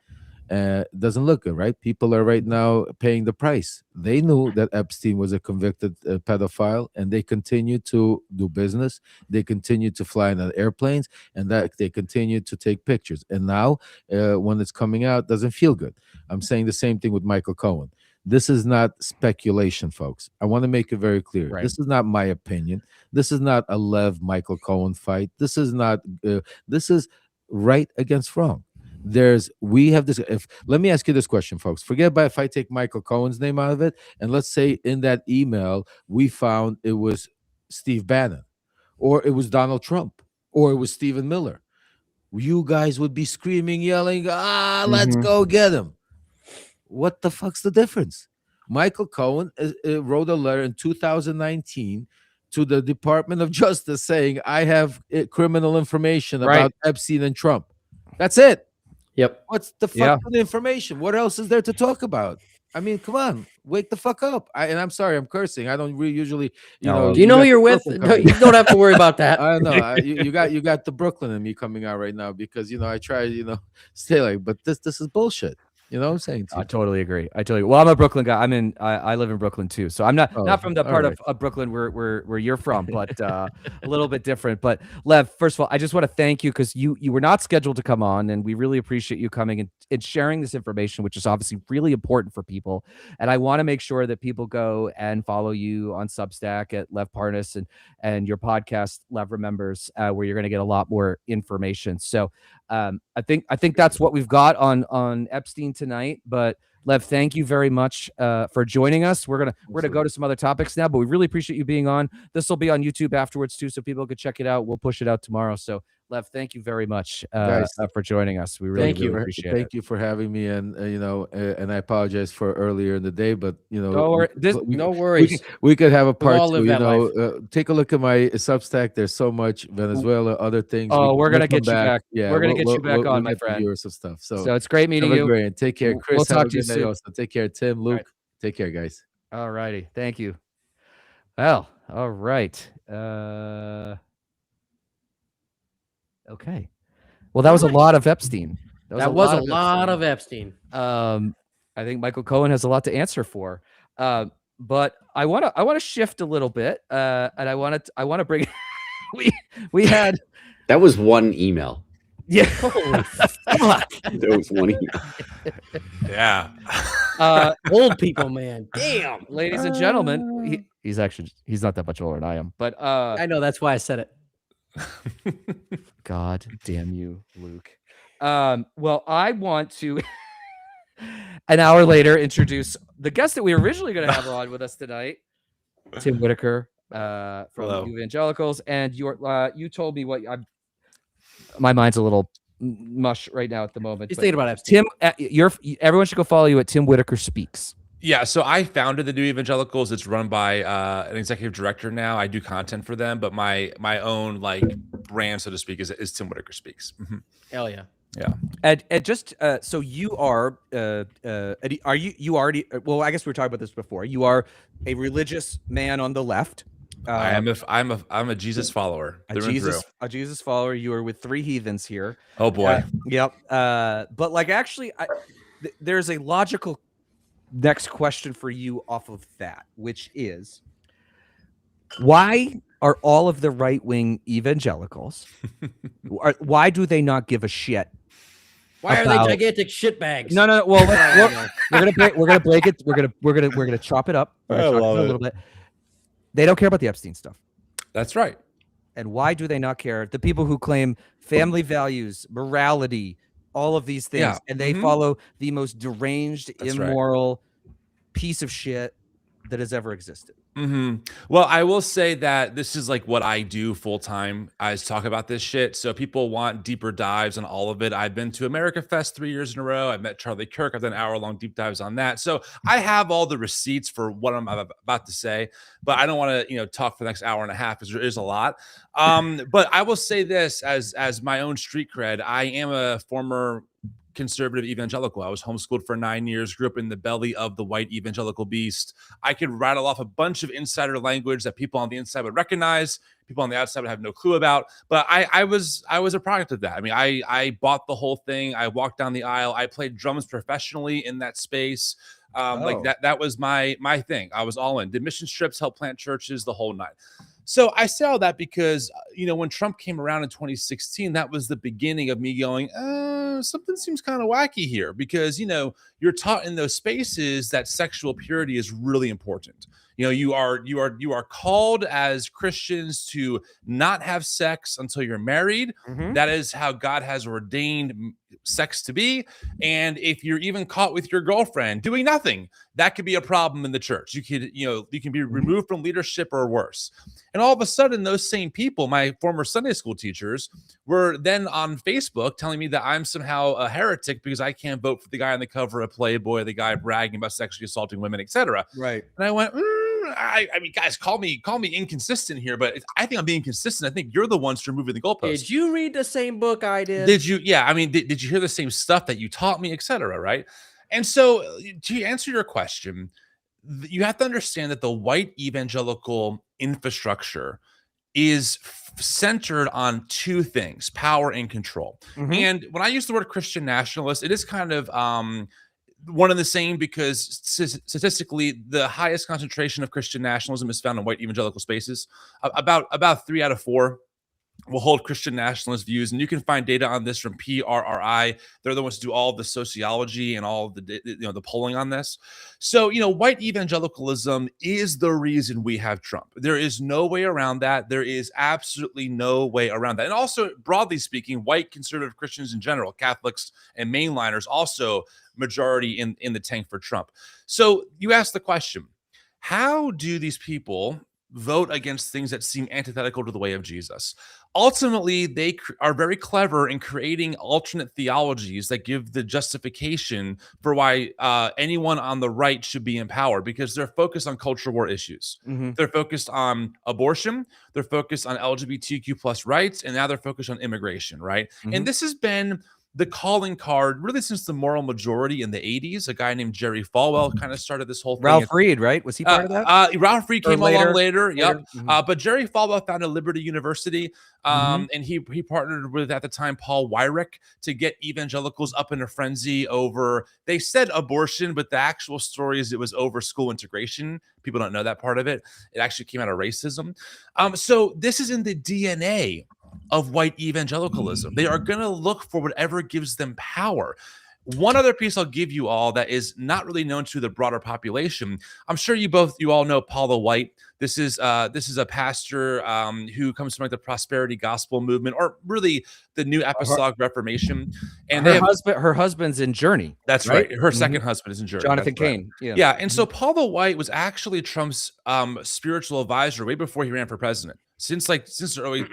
doesn't look good, right? People are right now paying the price. They knew that Epstein was a convicted pedophile, and they continue to do business. They continue to fly on airplanes, and that they continue to take pictures. And now, when it's coming out, doesn't feel good. I'm saying the same thing with Michael Cohen. This is not speculation, folks. I want to make it very clear. Right. This is not my opinion. This is not a Lev Michael Cohen fight. This is not. This is right against wrong. We have this. Let me ask you this question, folks. Forget about if I take Michael Cohen's name out of it, and let's say in that email we found it was Steve Bannon, or it was Donald Trump, or it was Stephen Miller. You guys would be screaming, yelling, let's go get him. What the fuck's the difference? Michael Cohen wrote a letter in 2019 to the Department of Justice saying, I have criminal information about Epstein and Trump. That's it. Yep. What's the fucking information? What else is there to talk about? I mean, come on, wake the fuck up. And I'm sorry, I'm cursing. I don't usually, do you know who you're with? No, you don't have to worry about that. I know. You got the Brooklyn in me coming out right now, because I try, stay like, but this is bullshit. You know what I'm saying? I totally agree. Well, I'm a Brooklyn guy. I live in Brooklyn too. So I'm not from the part of Brooklyn where you're from, but a little bit different. But Lev, first of all, I just want to thank you, because you were not scheduled to come on, and we really appreciate you coming and sharing this information, which is obviously really important for people. And I want to make sure that people go and follow you on Substack at Lev Parnas and your podcast, Lev Remembers, where you're going to get a lot more information. So I think that's what we've got on Epstein tonight. But Lev, thank you very much for joining us. We're gonna go to some other topics now, but we really appreciate you being on. This will be on YouTube afterwards too, so people could check it out. We'll push it out tomorrow. So Lev, thank you very much for joining us. We really appreciate it. Thank you for having me, and and I apologize for earlier in the day, but no worries. We could have a part two. Take a look at my Substack. There's so much Venezuela, other things. We're gonna get you back. Yeah, we're gonna get you back on, my friend. Some stuff. So it's great meeting you. Great. Take care, Chris. We'll talk to you soon. Also. Take care, Tim, Luke. Right. Take care, guys. All righty. Thank you. Well, all right. Okay. Well, that was a lot of Epstein. That was a lot of Epstein. I think Michael Cohen has a lot to answer for. But I want to shift a little bit, and I want to bring. we had. That was one email. Yeah. Holy fuck. That was one email. Yeah. Old people, man. Damn. Ladies and gentlemen, he's not that much older than I am, but I know, that's why I said it. God damn you, Luke. Well, I want to an hour later introduce the guest that we were originally going to have on with us tonight, Tim Whitaker from Evangelicals. And you told me my mind's a little mush right now at the moment. He's thinking about Epstein. Tim, everyone should go follow you at Tim Whitaker Speaks. Yeah, so I founded the New Evangelicals. It's run by an executive director now. I do content for them, but my own brand, so to speak, is Tim Whitaker Speaks. Mm-hmm. Hell yeah. Yeah. And just so you are you already, well, I guess we were talking about this before. You are a religious man on the left. I'm a Jesus follower. A Jesus follower. You are with three heathens here. Oh boy. Yep. But actually, there's a logical next question for you off of that, which is, why are all of the right-wing evangelicals, why do they not give a shit Why are about- they gigantic shitbags? No. Well, we're gonna break it. We're gonna chop it up. We're gonna I chop love it a it. little bit. They don't care about the Epstein stuff. That's right. And why do they not care? The people who claim family values, morality, all of these things, Yeah. and they Mhm. follow the most deranged, That's right. immoral piece of shit that has ever existed. Well, I will say that this is like what I do full time. I talk about this shit. So people want deeper dives on all of it. I've been to America Fest 3 years in a row. I've met Charlie Kirk. I've done hour-long deep dives on that. So I have all the receipts for what I'm about to say, but I don't want to, talk for the next hour and a half because there is a lot. But I will say this as my own street cred. I am a former conservative evangelical. I was homeschooled for 9 years, grew up in the belly of the white evangelical beast. I could rattle off a bunch of insider language that people on the inside would recognize, people on the outside would have no clue about. But I was a product of that. I mean, I bought the whole thing. I walked down the aisle. I played drums professionally in that space. Like that was my thing. I was all in. Did mission trips, help plant churches, the whole nine. So I say all that because, when Trump came around in 2016, that was the beginning of me going, something seems kind of wacky here because, you're taught in those spaces that sexual purity is really important. You are called as Christians to not have sex until you're married. Mhm. That is how God has ordained sex to be. And if you're even caught with your girlfriend doing nothing, that could be a problem in the church. You can be removed from leadership or worse. And all of a sudden, those same people, my former Sunday school teachers, were then on Facebook telling me that I'm somehow a heretic because I can't vote for the guy on the cover of Playboy, the guy bragging about sexually assaulting women, etc. Right. And I went, I mean, guys, call me inconsistent here, but I think I'm being consistent. I think you're the ones removing the goalposts. Did you read the same book I did? Did you? Yeah. I mean, did you hear the same stuff that you taught me, etc. Right. And so to answer your question, you have to understand that the white evangelical infrastructure is centered on two things: power and control. Mhm. And when I use the word Christian nationalist, it is kind of one and the same because statistically, the highest concentration of Christian nationalism is found in white evangelical spaces. About 3 out of 4 will hold Christian nationalist views, and you can find data on this from PRRI. They're the ones who do all the sociology and all the the polling on this. So white evangelicalism is the reason we have Trump. There is no way around that. There is absolutely no way around that. And also, broadly speaking, white conservative Christians in general, Catholics and mainliners, also majority in the tank for Trump. So you ask the question: how do these people vote against things that seem antithetical to the way of Jesus? Ultimately, they are very clever in creating alternate theologies that give the justification for why anyone on the right should be in power, because they're focused on culture war issues. Mhm. They're focused on abortion. They're focused on LGBTQ plus rights. And now they're focused on immigration, right? Mhm. And this has been the calling card really since the moral majority in the 80s. A guy named Jerry Falwell kind of started this whole thing. Ralph Reed, right? Was he part of that? Ralph Reed Or came along later. Yep. Mhm. But Jerry Falwell founded Liberty University, and he partnered with, at the time, Paul Weyrich to get evangelicals up in a frenzy over, they said abortion, but the actual story is it was over school integration. People don't know that part of it. It actually came out of racism. So this is in the DNA of white evagelicalism. They are going to look for whatever gives them power. One other piece I'll give you all that is not really known to the broader population. I'm sure you all know Paula White. This is a pastor who comes from like the prosperity gospel movement, or really the New Apostolic Reformation. And her husband's in Journey. That's right. Her second husband is in Journey. Jonathan That's right. Cain. Yeah. Yeah. And so Paula White was actually Trump's spiritual advisor way before he ran for president. Since the early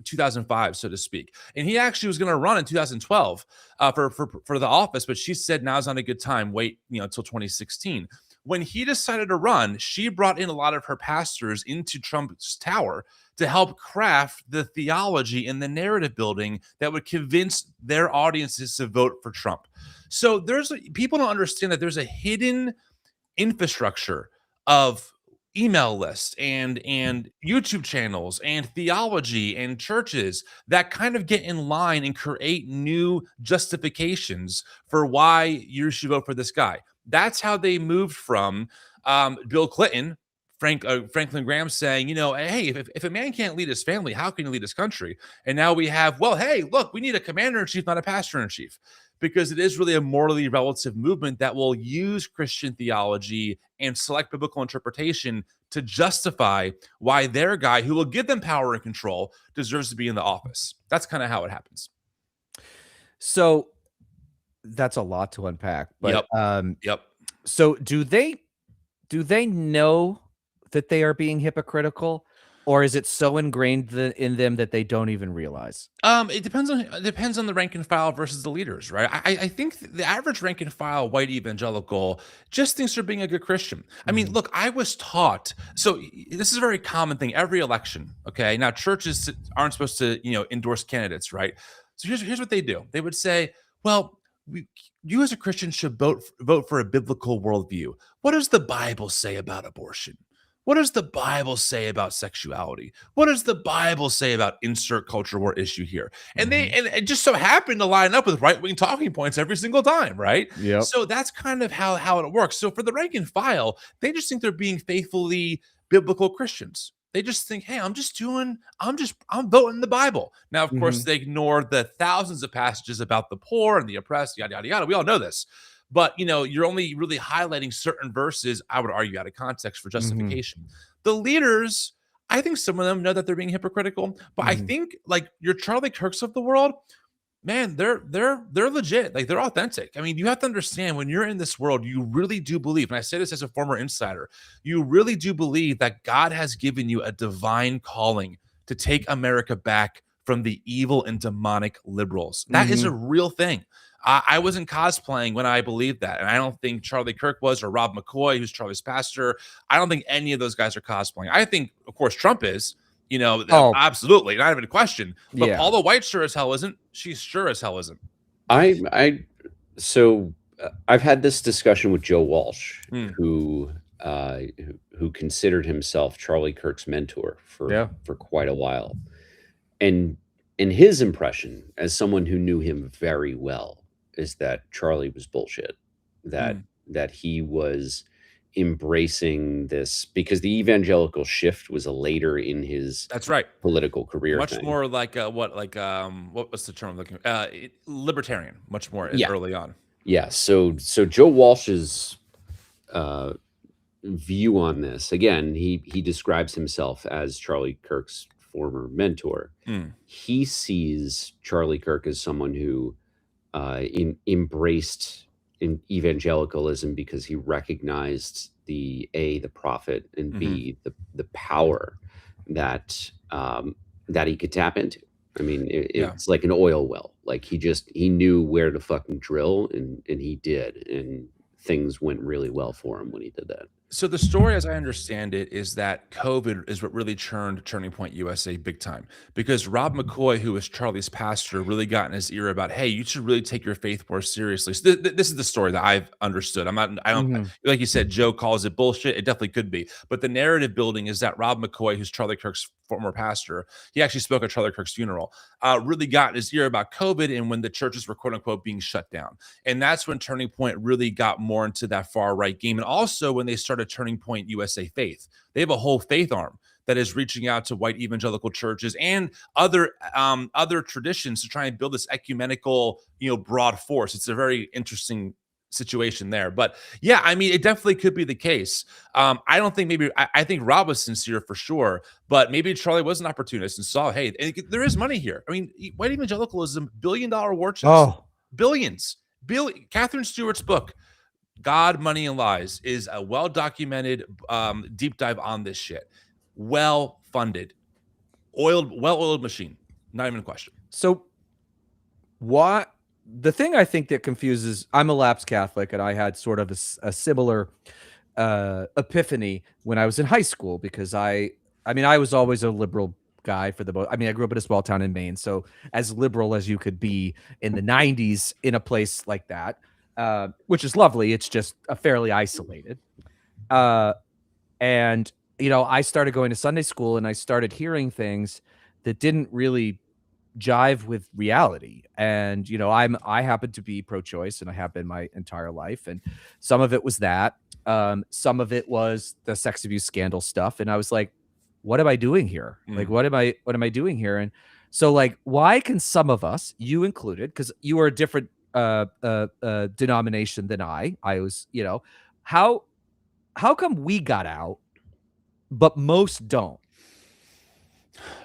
2005, so to speak. And he actually was going to run in 2012 for the office, but she said now's not a good time. Wait, until 2016. When he decided to run, she brought in a lot of her pastors into Trump's tower to help craft the theology and the narrative building that would convince their audiences to vote for Trump. So people don't understand that there's a hidden infrastructure of email lists and YouTube channels and theology and churches that kind of get in line and create new justifications for why you should vote for this guy. That's how they moved from Bill Clinton, Franklin Graham saying, hey, if a man can't lead his family, how can he lead his country? And now we have, well, hey, look, we need a commander-in-chief, not a pastor-in-chief. because it is really a morally relative movement that will use Christian theology and select biblical interpretation to justify why their guy, who will give them power and control, deserves to be in the office. That's kind of how it happens. So that's a lot to unpack. But Yep. so do they know that they are being hypocritical, or is it so ingrained in them that they don't even realize? It depends on the rank and file versus the leaders, right? I think the average rank and file white evangelical just thinks they're being a good Christian. I mean, look, I was taught, so this is a very common thing every election. Okay, now churches aren't supposed to endorse candidates, right? So here's what they do. They would say, well, you as a Christian should vote for a biblical worldview. What does the Bible say about abortion? What does the Bible say about sexuality? What does the Bible say about insert culture war issue here? And and it just so happened to line up with right-wing talking points every single time, right? Yep. So that's kind of how it works. So for the rank and file, they just think they're being faithfully biblical Christians. They just think, hey, I'm voting the Bible. Now, of course, they ignore the thousands of passages about the poor and the oppressed, yada, yada, yada. We all know this. But, you're only really highlighting certain verses, I would argue, out of context for justification. The leaders, I think some of them know that they're being hypocritical. But I think, like, your Charlie Kirks of the world, man, they're legit. Like, they're authentic. I mean, you have to understand, when you're in this world, you really do believe, and I say this as a former insider, you really do believe that God has given you a divine calling to take America back from the evil and demonic liberals. That is a real thing. I wasn't cosplaying when I believed that. And I don't think Charlie Kirk was, or Rob McCoy, who's Charlie's pastor. I don't think any of those guys are cosplaying. I think, of course, Trump is, absolutely, not even a question. But Paula White sure as hell isn't. She sure as hell isn't. So I've had this discussion with Joe Walsh, who considered himself Charlie Kirk's mentor for quite a while. And his impression, as someone who knew him very well, is that Charlie was bullshit, that he was embracing this because the evangelical shift was later in his political career. Much more like what was the term I'm looking libertarian, much more early on. Yeah. So Joe Walsh's view on this, again, he describes himself as Charlie Kirk's former mentor. He sees Charlie Kirk as someone who embraced in evangelicalism because he recognized the profit, and B, the power that he could tap into. I mean, it's like an oil well. Like he knew where to fucking drill, and he did, and things went really well for him when he did that. So the story, as I understand it, is that COVID is what really turned Turning Point USA big time, because Rob McCoy, who was Charlie's pastor, really got in his ear about, hey, you should really take your faith more seriously. So this is the story that I've understood. I don't like you said, Joe calls it bullshit. It definitely could be, but the narrative building is that Rob McCoy, who's Charlie Kirk's former pastor, he actually spoke at Charlie Kirk's funeral, really got in his ear about COVID and when the churches were quote unquote being shut down. And that's when Turning Point really got more into that far right game. And also when they started Turning Point USA Faith, they have a whole faith arm that is reaching out to white evangelical churches and other traditions to try and build this ecumenical, broad force. It's a very interesting situation there. But yeah, I mean, it definitely could be the case. I don't think I think Rob was sincere for sure, but maybe Charlie was an opportunist and saw, hey, there is money here. I mean, white evangelicalism, $1 billion war chest. Oh, billions. Catherine Stewart's book, God, Money, and Lies, is a well-documented deep dive on this shit. Well-funded, well-oiled machine. Not even a question. So what? The thing I think that confuses, I'm a lapsed Catholic, and I had sort of a similar epiphany when I was in high school, because I was always a liberal guy for the most. I mean, I grew up in a small town in Maine, so as liberal as you could be in the 90s in a place like that, which is lovely. It's just fairly isolated. And, I started going to Sunday school, and I started hearing things that didn't really jive with reality. And I happen to be pro-choice, and I have been my entire life, and some of it was that, some of it was the sex abuse scandal stuff, and I was like, what am I doing here? Like, what am I doing here? And so, like, why can some of us, you included, because you are a different denomination than I was, how come we got out, but most don't?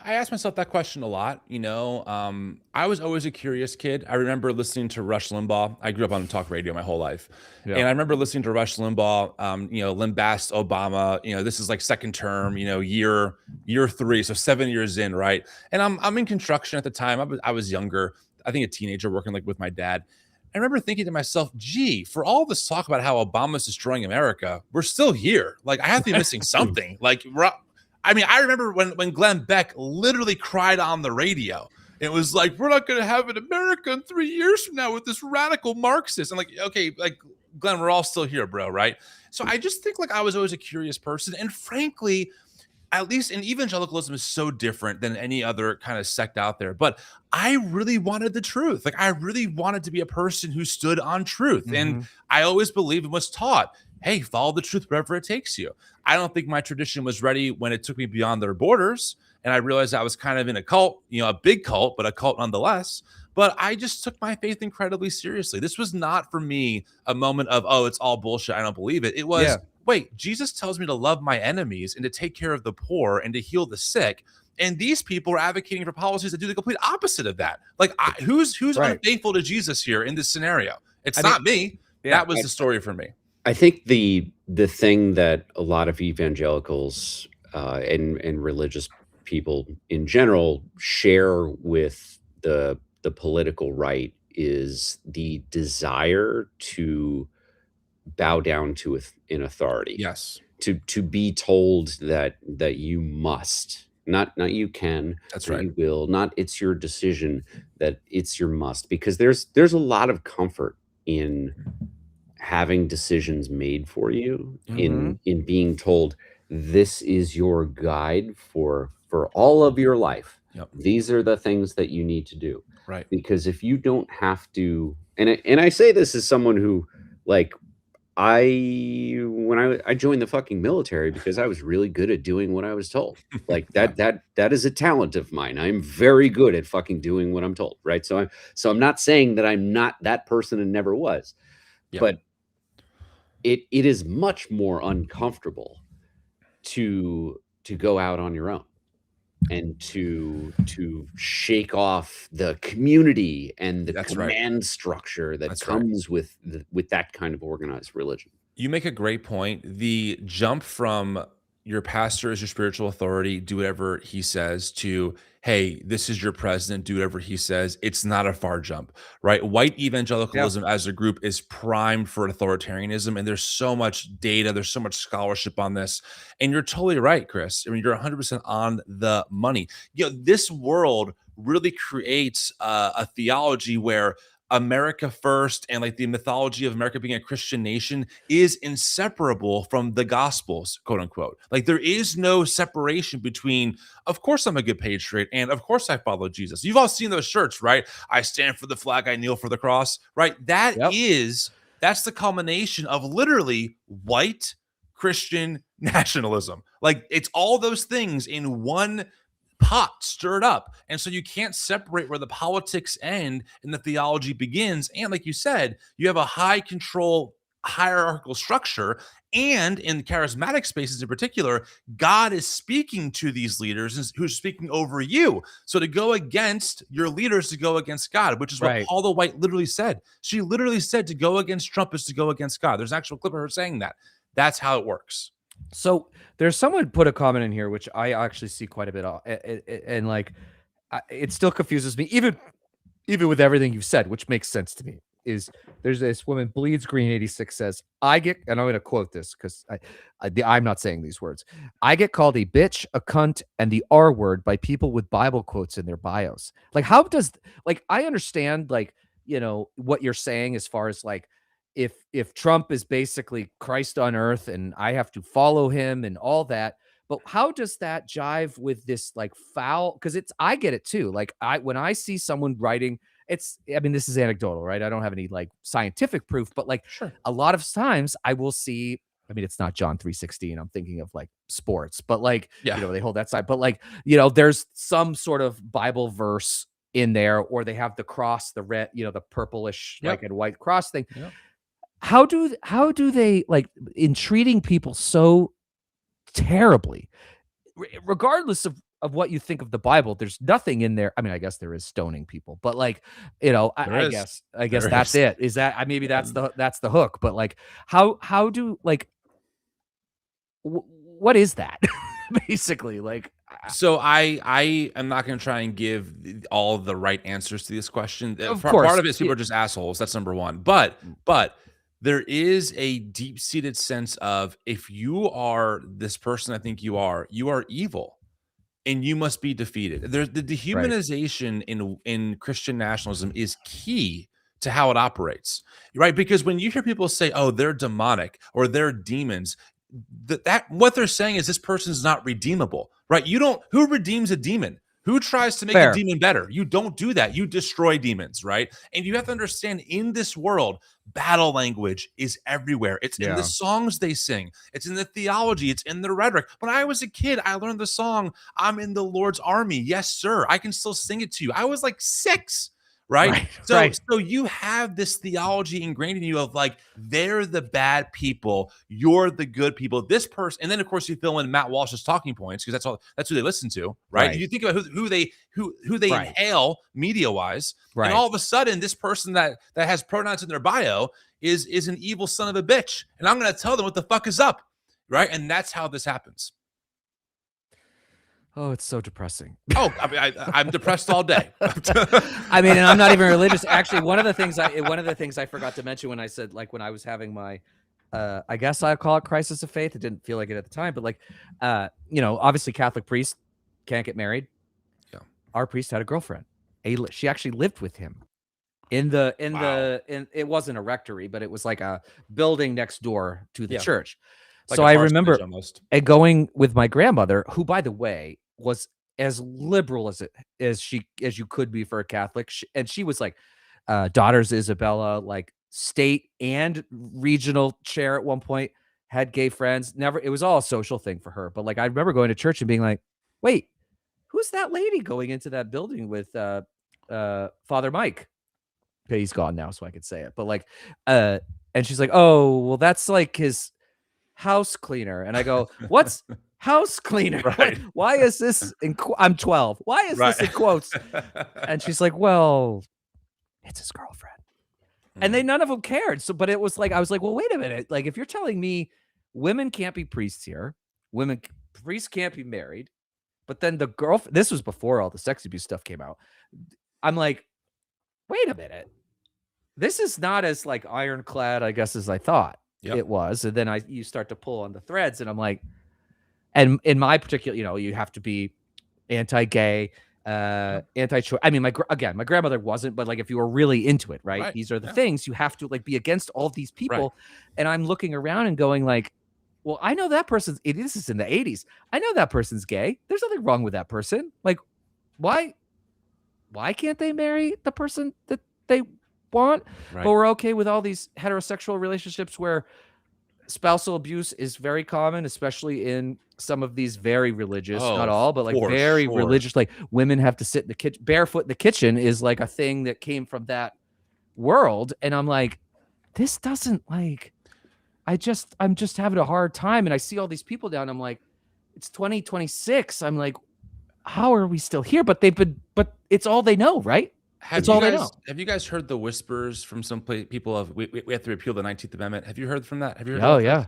I asked myself that question a lot. I was always a curious kid. I remember listening to Rush Limbaugh. I grew up on talk radio my whole life. Yeah. And I remember listening to Rush Limbaugh, lambast Obama, this is like second term, year 3. So 7 years in. Right. And I'm in construction at the time. I was younger, I think a teenager working like with my dad. I remember thinking to myself, gee, for all this talk about how Obama's destroying America, we're still here. Like, I have to be missing something. Like, I remember when Glenn Beck literally cried on the radio. It was like, we're not going to have an America in 3 years from now with this radical Marxist. I'm like, okay, like, Glenn, we're all still here, bro, right? So I just think like I was always a curious person. And frankly, at least in evangelicalism is so different than any other kind of sect out there. But I really wanted the truth. Like, I really wanted to be a person who stood on truth. Mm-hmm. And I always believed and was taught, hey, follow the truth wherever it takes you. I don't think my tradition was ready when it took me beyond their borders. And I realized I was kind of in a cult, a big cult, but a cult nonetheless. But I just took my faith incredibly seriously. This was not for me a moment of, oh, it's all bullshit, I don't believe it. It was, wait, Jesus tells me to love my enemies and to take care of the poor and to heal the sick. And these people are advocating for policies that do the complete opposite of that. Like, who's unfaithful to Jesus here in this scenario? It's not me. That was the story for me. I think the thing that a lot of evangelicals and religious people in general share with the political right is the desire to bow down to an authority. Yes. To be told that you must, not you can, that's right, you will, not it's your decision, that it's your must, because there's a lot of comfort in having decisions made for you, in being told this is your guide for all of your life. Yep. These are the things that you need to do. Right. Because if you don't have to, and I say this as someone who, like, when I joined the fucking military because I was really good at doing what I was told. Like that is a talent of mine. I'm very good at fucking doing what I'm told. Right. So I'm not saying that I'm not that person and never was, but it is much more uncomfortable to go out on your own and to shake off the community and the command structure that comes with that kind of organized religion. You make a great point. The jump from your pastor is your spiritual authority, do whatever he says, to, hey, this is your president, do whatever he says. It's not a far jump, right? White evangelicalism as a group is primed for authoritarianism. And there's so much data, there's so much scholarship on this. And you're totally right, Chris. I mean, you're 100% on the money. This world really creates a theology where America first and like the mythology of America being a Christian nation is inseparable from the gospels, quote unquote. Like, there is no separation between, of course I'm a good patriot and of course I follow Jesus. You've all seen those shirts, right? I stand for the flag, I kneel for the cross, right? That's the culmination of literally white Christian nationalism. Like, it's all those things in one pot stirred up. And so you can't separate where the politics end and the theology begins. And like you said, you have a high control hierarchical structure. And in charismatic spaces in particular, God is speaking to these leaders who's speaking over you. So to go against your leaders, to go against God, which is what Paula White literally said. She literally said to go against Trump is to go against God. There's an actual clip of her saying that. That's how it works. So there's someone put a comment in here, which I actually see quite a bit of, and like, it still confuses me, even with everything you've said, which makes sense to me. Is there's this woman, Bleeds Green 86, says, I get, and I'm going to quote this because I'm not saying these words. I get called a bitch, a cunt, and the R word by people with Bible quotes in their bios. Like, how does, like, I understand, like, what you're saying as far as like, if Trump is basically Christ on earth and I have to follow him and all that, but how does that jive with this like foul? Because I get it too. Like, when I see someone writing, this is anecdotal, right? I don't have any like scientific proof, but like a lot of times I will see, it's not John 3:16. I'm thinking of like sports, but like, they hold that side, but like, there's some sort of Bible verse in there, or they have the cross, the red, the purplish Yep. like and white cross thing. Yep. How do they, like, in treating people so terribly, regardless of what you think of the Bible, there's nothing in there. I mean, I guess there is stoning people, but like, I guess There that's is. it. Is that maybe that's the hook? But like, how do, like, what is that? Basically, like, So I am not going to try and give all the right answers to this question. Of Part course. of it is people are just assholes. That's number one. But there is a deep-seated sense of, if you are this person I think you are evil, and you must be defeated. There's the dehumanization in Christian nationalism is key to how it operates, right? Because when you hear people say, "Oh, they're demonic" or "they're demons," that what they're saying is this person's not redeemable, right? Who redeems a demon? Who tries to make Fair. a demon better? You don't do that. You destroy demons, right? And you have to understand, in this world, battle language is everywhere. It's in the songs they sing. It's in the theology. It's in the rhetoric. When I was a kid, I learned the song, "I'm in the Lord's army." Yes, sir. I can still sing it to you. I was like 6. Right. So you have this theology ingrained in you of like, they're the bad people, you're the good people. This person, and then of course you fill in Matt Walsh's talking points, because that's who they listen to, right? You think about who they inhale media wise, and all of a sudden this person that has pronouns in their bio is an evil son of a bitch, and I'm going to tell them what the fuck is up, right? And that's how this happens. Oh, it's so depressing. Oh, I mean, I'm depressed all day. I mean, and I'm not even religious. Actually, one of the things I forgot to mention when I said, like, when I was having my, I guess I call it crisis of faith. It didn't feel like it at the time, but like, obviously Catholic priests can't get married. Yeah. Our priest had a girlfriend. She actually lived with him in it wasn't a rectory, but it was like a building next door to the church. Like, so I remember going with my grandmother, who, by the way, was as liberal as you could be for a Catholic. And she was like, daughters Isabella, like state and regional chair at one point, had gay friends. Never, it was all a social thing for her. But like, I remember going to church and being like, wait, who's that lady going into that building with Father Mike? Okay, he's gone now, so I could say it. But like, and she's like, oh, well, that's like his house cleaner. And I go, what's house cleaner? Right. Why is this I'm 12. Why is this in quotes? And she's like, well, it's his girlfriend. And none of them cared. So, but it was like, I was like, well, wait a minute. Like, if you're telling me women can't be priests here, priests can't be married, but then the girlfriend, this was before all the sex abuse stuff came out. I'm like, wait a minute. This is not as like ironclad, I guess, as I thought it was. And then you start to pull on the threads, and I'm like, and in my particular, you have to be anti-gay, anti-choice. I mean, my grandmother wasn't, but like, if you were really into it, right? These are the things you have to like be against all of these people. And I'm looking around and going like, well, I know that person's, this is in the 80s. I know that person's gay. There's nothing wrong with that person. Like, why can't they marry the person that they want? But we're okay with all these heterosexual relationships where spousal abuse is very common, especially in some of these very religious, not all, but like very religious, like women have to sit in the kitchen barefoot in the kitchen is like a thing that came from that world. And I'm like, this doesn't like, I'm just having a hard time. And I see all these people down. I'm like, it's 2026. I'm like, how are we still here? But it's all they know, right? It's all they know. Have you guys heard the whispers from some people of we have to repeal the 19th Amendment? Have you heard from that? Have you heard? Oh yeah.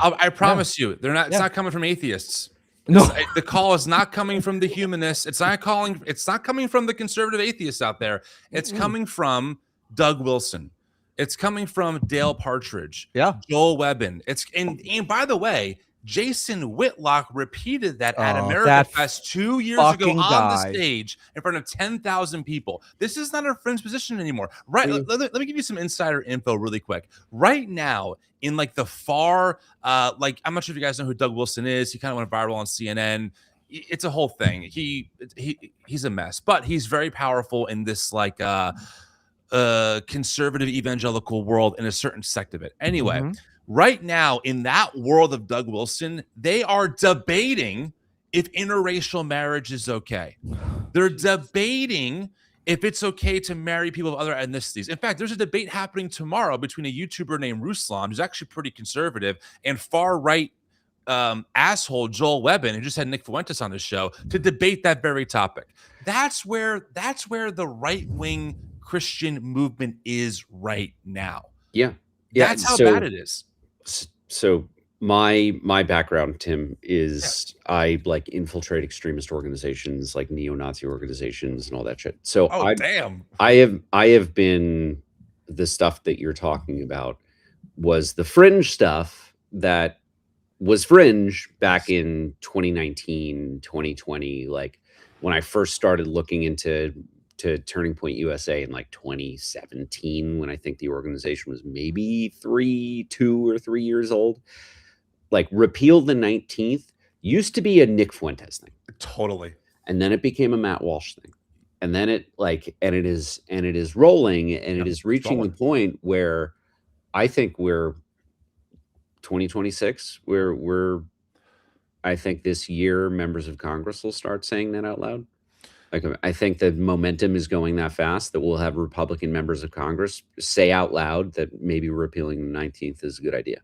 I promise you, they're not. It's not coming from atheists. No, the call is not coming from the humanists. It's not coming from the conservative atheists out there. It's coming from Doug Wilson. It's coming from Dale Partridge. Joel Webbin. And by the way, Jason Whitlock repeated that at America Fest 2 years ago on the stage in front of 10,000 people. This is not a fringe position anymore. Right. Let me give you some insider info really quick. Right now, in like the far, like, I'm not sure if you guys know who Doug Wilson is. He kind of went viral on CNN. It's a whole thing. He's a mess, but he's very powerful in this like conservative evangelical world in a certain sect of it. Anyway. Right now, in that world of Doug Wilson, they are debating if interracial marriage is okay. They're debating if it's okay to marry people of other ethnicities. In fact, there's a debate happening tomorrow between a YouTuber named Ruslan, who's actually pretty conservative, and far-right asshole Joel Webben, who just had Nick Fuentes on his show, to debate that very topic. That's where the right-wing Christian movement is right now. Yeah. That's how bad it is. So my background, Tim, is I like infiltrate extremist organizations like neo-Nazi organizations and all that shit. So Damn. I have been, the stuff that you're talking about was the fringe stuff that was fringe back in 2019, 2020, like when I first started looking into Turning Point USA in like 2017, when I think the organization was maybe 2 or 3 years old. Like repeal the 19th used to be a Nick Fuentes thing. Totally. And then it became a Matt Walsh thing. And then it is rolling, and it is reaching the point where I think we're 2026, where I think this year members of Congress will start saying that out loud. Like, I think the momentum is going that fast that we'll have Republican members of Congress say out loud that maybe repealing the 19th is a good idea.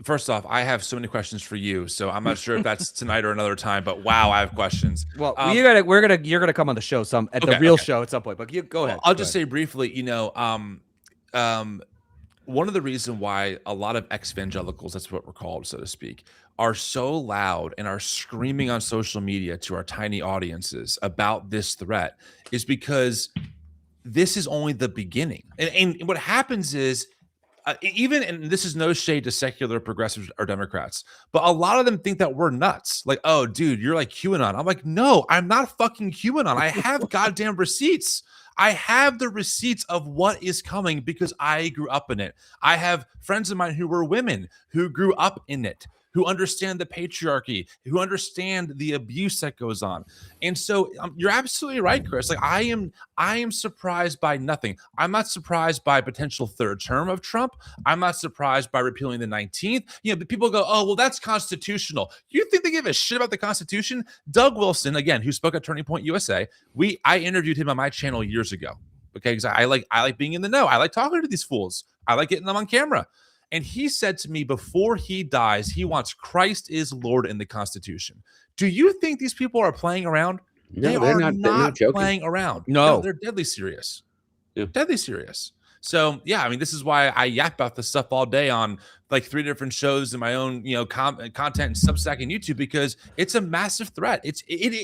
First off, I have so many questions for you, so I'm not sure if that's tonight or another time. But wow, I have questions. Well, you're gonna come on the show the real show at some point. But go ahead. I'll just say briefly, one of the reasons why a lot of ex-evangelicals, that's what we're called, so to speak, are so loud and are screaming on social media to our tiny audiences about this threat is because this is only the beginning. And what happens is, and this is no shade to secular progressives or Democrats, but a lot of them think that we're nuts. Like, oh, dude, you're like QAnon. I'm like, no, I'm not fucking QAnon. I have goddamn receipts. I have the receipts of what is coming because I grew up in it. I have friends of mine who were women who grew up in it, who understand the patriarchy, who understand the abuse that goes on. And so you're absolutely right, Chris. Like I am surprised by nothing. I'm not surprised by potential third term of Trump. I'm not surprised by repealing the 19th. But people go, oh, well, that's constitutional. You think they give a shit about the Constitution? Doug Wilson, again, who spoke at Turning Point USA, I interviewed him on my channel years ago. Okay, because I like being in the know. I like talking to these fools. I like getting them on camera. And he said to me before he dies, he wants Christ is Lord in the Constitution. Do you think these people are playing around? No, they're not joking. Playing around. No, they're deadly serious. Yeah. Deadly serious. So yeah, I mean, this is why I yap about this stuff all day on like 3 different shows in my own, content and Substack and YouTube, because it's a massive threat. It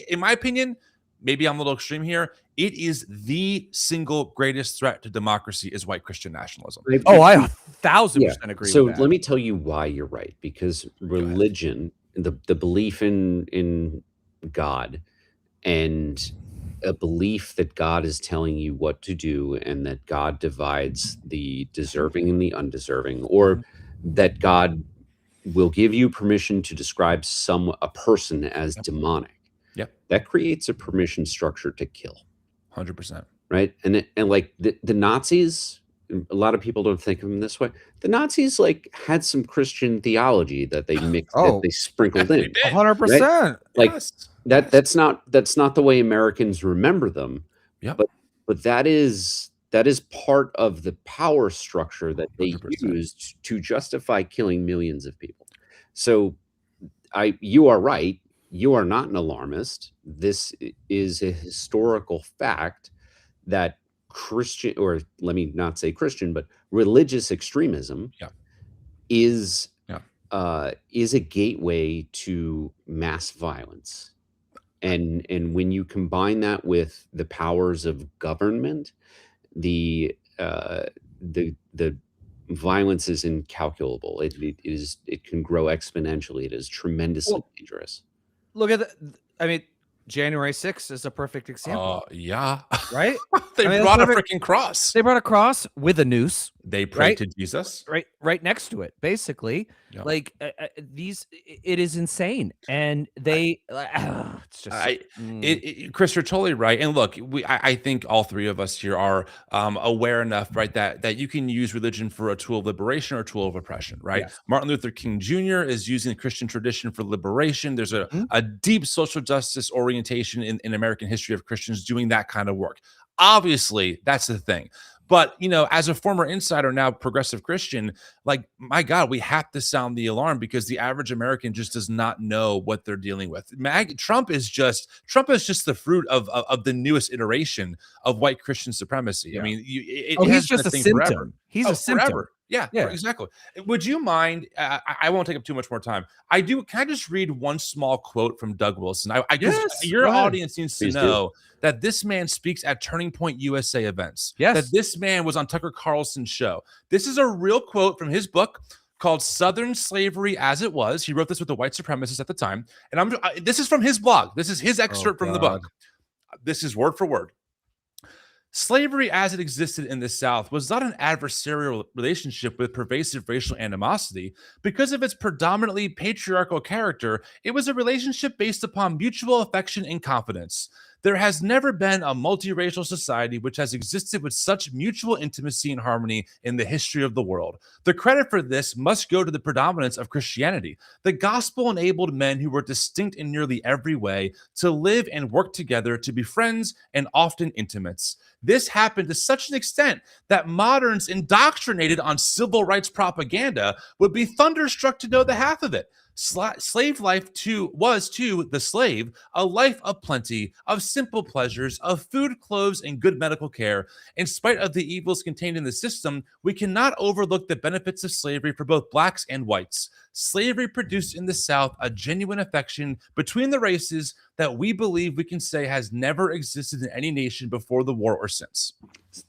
in my opinion, maybe I'm a little extreme here, it is the single greatest threat to democracy is white Christian nationalism. I 1,000% agree so with that. Let me tell you why you're right. Because religion, the belief in God, and a belief that God is telling you what to do, and that God divides the deserving and the undeserving, or that God will give you permission to describe a person as demonic. Yep. That creates a permission structure to kill. 100%. Right. And like the Nazis, a lot of people don't think of them this way. The Nazis like had some Christian theology that they mixed, that they sprinkled in. 100%. Right? Like that's not the way Americans remember them. Yeah. But that is part of the power structure that they 100%. used to justify killing millions of people. So you are right. You are not an alarmist. This is a historical fact that Christian, or let me not say Christian, but religious extremism is a gateway to mass violence. And when you combine that with the powers of government, the violence is incalculable. It can grow exponentially. It is tremendously dangerous. Look at January 6th is a perfect example. Yeah. Right? They brought a freaking cross. They brought a cross with a noose. They prayed to Jesus. Right next to it, basically. Yeah. Like it is insane. And they it's just Chris, you're totally right. And look, I think all three of us here are aware enough, right, that you can use religion for a tool of liberation or a tool of oppression, right? Yes. Martin Luther King Jr. is using the Christian tradition for liberation. There's a deep social justice orientation in American history of Christians doing that kind of work. Obviously, that's the thing. But, you know, as a former insider, now progressive Christian, like, my God, we have to sound the alarm because the average American just does not know what they're dealing with. Trump is just the fruit of the newest iteration of white Christian supremacy. Yeah. I mean, he's just a symptom. Forever. He's a symptom. Forever. Yeah, exactly. Would you mind? I won't take up too much more time. Can I just read one small quote from Doug Wilson? Your audience needs to know that this man speaks at Turning Point USA events. Yes. That this man was on Tucker Carlson's show. This is a real quote from his book called Southern Slavery as It Was. He wrote this with the white supremacists at the time. And this is from his blog. This is his excerpt from the book. This is word for word. Slavery as it existed in the South was not an adversarial relationship with pervasive racial animosity. Because of its predominantly patriarchal character, it was a relationship based upon mutual affection and confidence. There has never been a multiracial society which has existed with such mutual intimacy and harmony in the history of the world. The credit for this must go to the predominance of Christianity. The gospel enabled men who were distinct in nearly every way to live and work together, to be friends and often intimates. This happened to such an extent that moderns indoctrinated on civil rights propaganda would be thunderstruck to know the half of it. Slave life was to the slave a life of plenty, of simple pleasures, of food, clothes, and good medical care. In spite of the evils contained in the system, we cannot overlook the benefits of slavery for both blacks and whites. Slavery produced in the South a genuine affection between the races that we believe we can say has never existed in any nation before the war or since.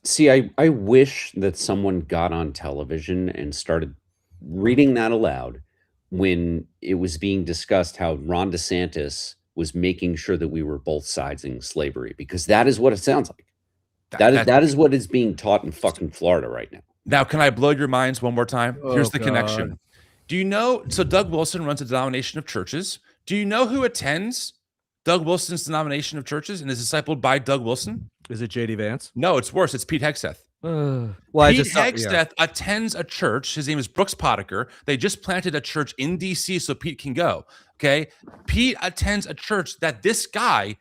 See, I wish that someone got on television and started reading that aloud when it was being discussed how Ron DeSantis was making sure that we were both siding slavery, because that is what it sounds like. That is what is being taught in fucking Florida right now. Now, can I blow your minds one more time? Here's the connection. Do you know? So Doug Wilson runs a denomination of churches. Do you know who attends Doug Wilson's denomination of churches and is discipled by Doug Wilson? Is it JD Vance? No, it's worse. It's Pete Hegseth. Pete Hegseth attends a church. His name is Brooks Potiker. They just planted a church in DC so Pete can go. Okay. Pete attends a church that this guy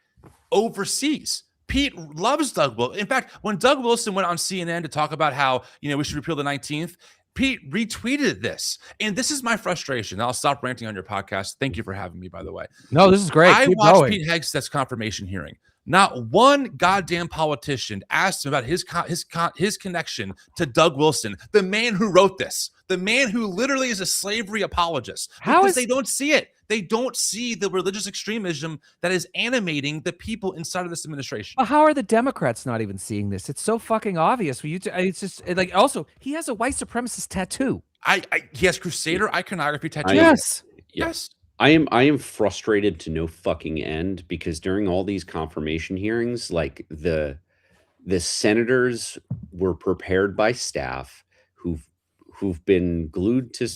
oversees. Pete loves Doug Wilson. In fact, when Doug Wilson went on CNN to talk about how, we should repeal the 19th, Pete retweeted this. And this is my frustration. I'll stop ranting on your podcast. Thank you for having me, by the way. No, this is great. I Keep watched going. Pete Hegseth's confirmation hearing. Not one goddamn politician asked him about his connection to Doug Wilson, the man who wrote this, the man who literally is a slavery apologist. Because they don't see it. They don't see the religious extremism that is animating the people inside of this administration. Well, how are the Democrats not even seeing this? It's so fucking obvious. It's just like, also, he has a white supremacist tattoo. He has Crusader iconography tattoo. Yes. I am frustrated to no fucking end, because during all these confirmation hearings, like the senators were prepared by staff who've been glued to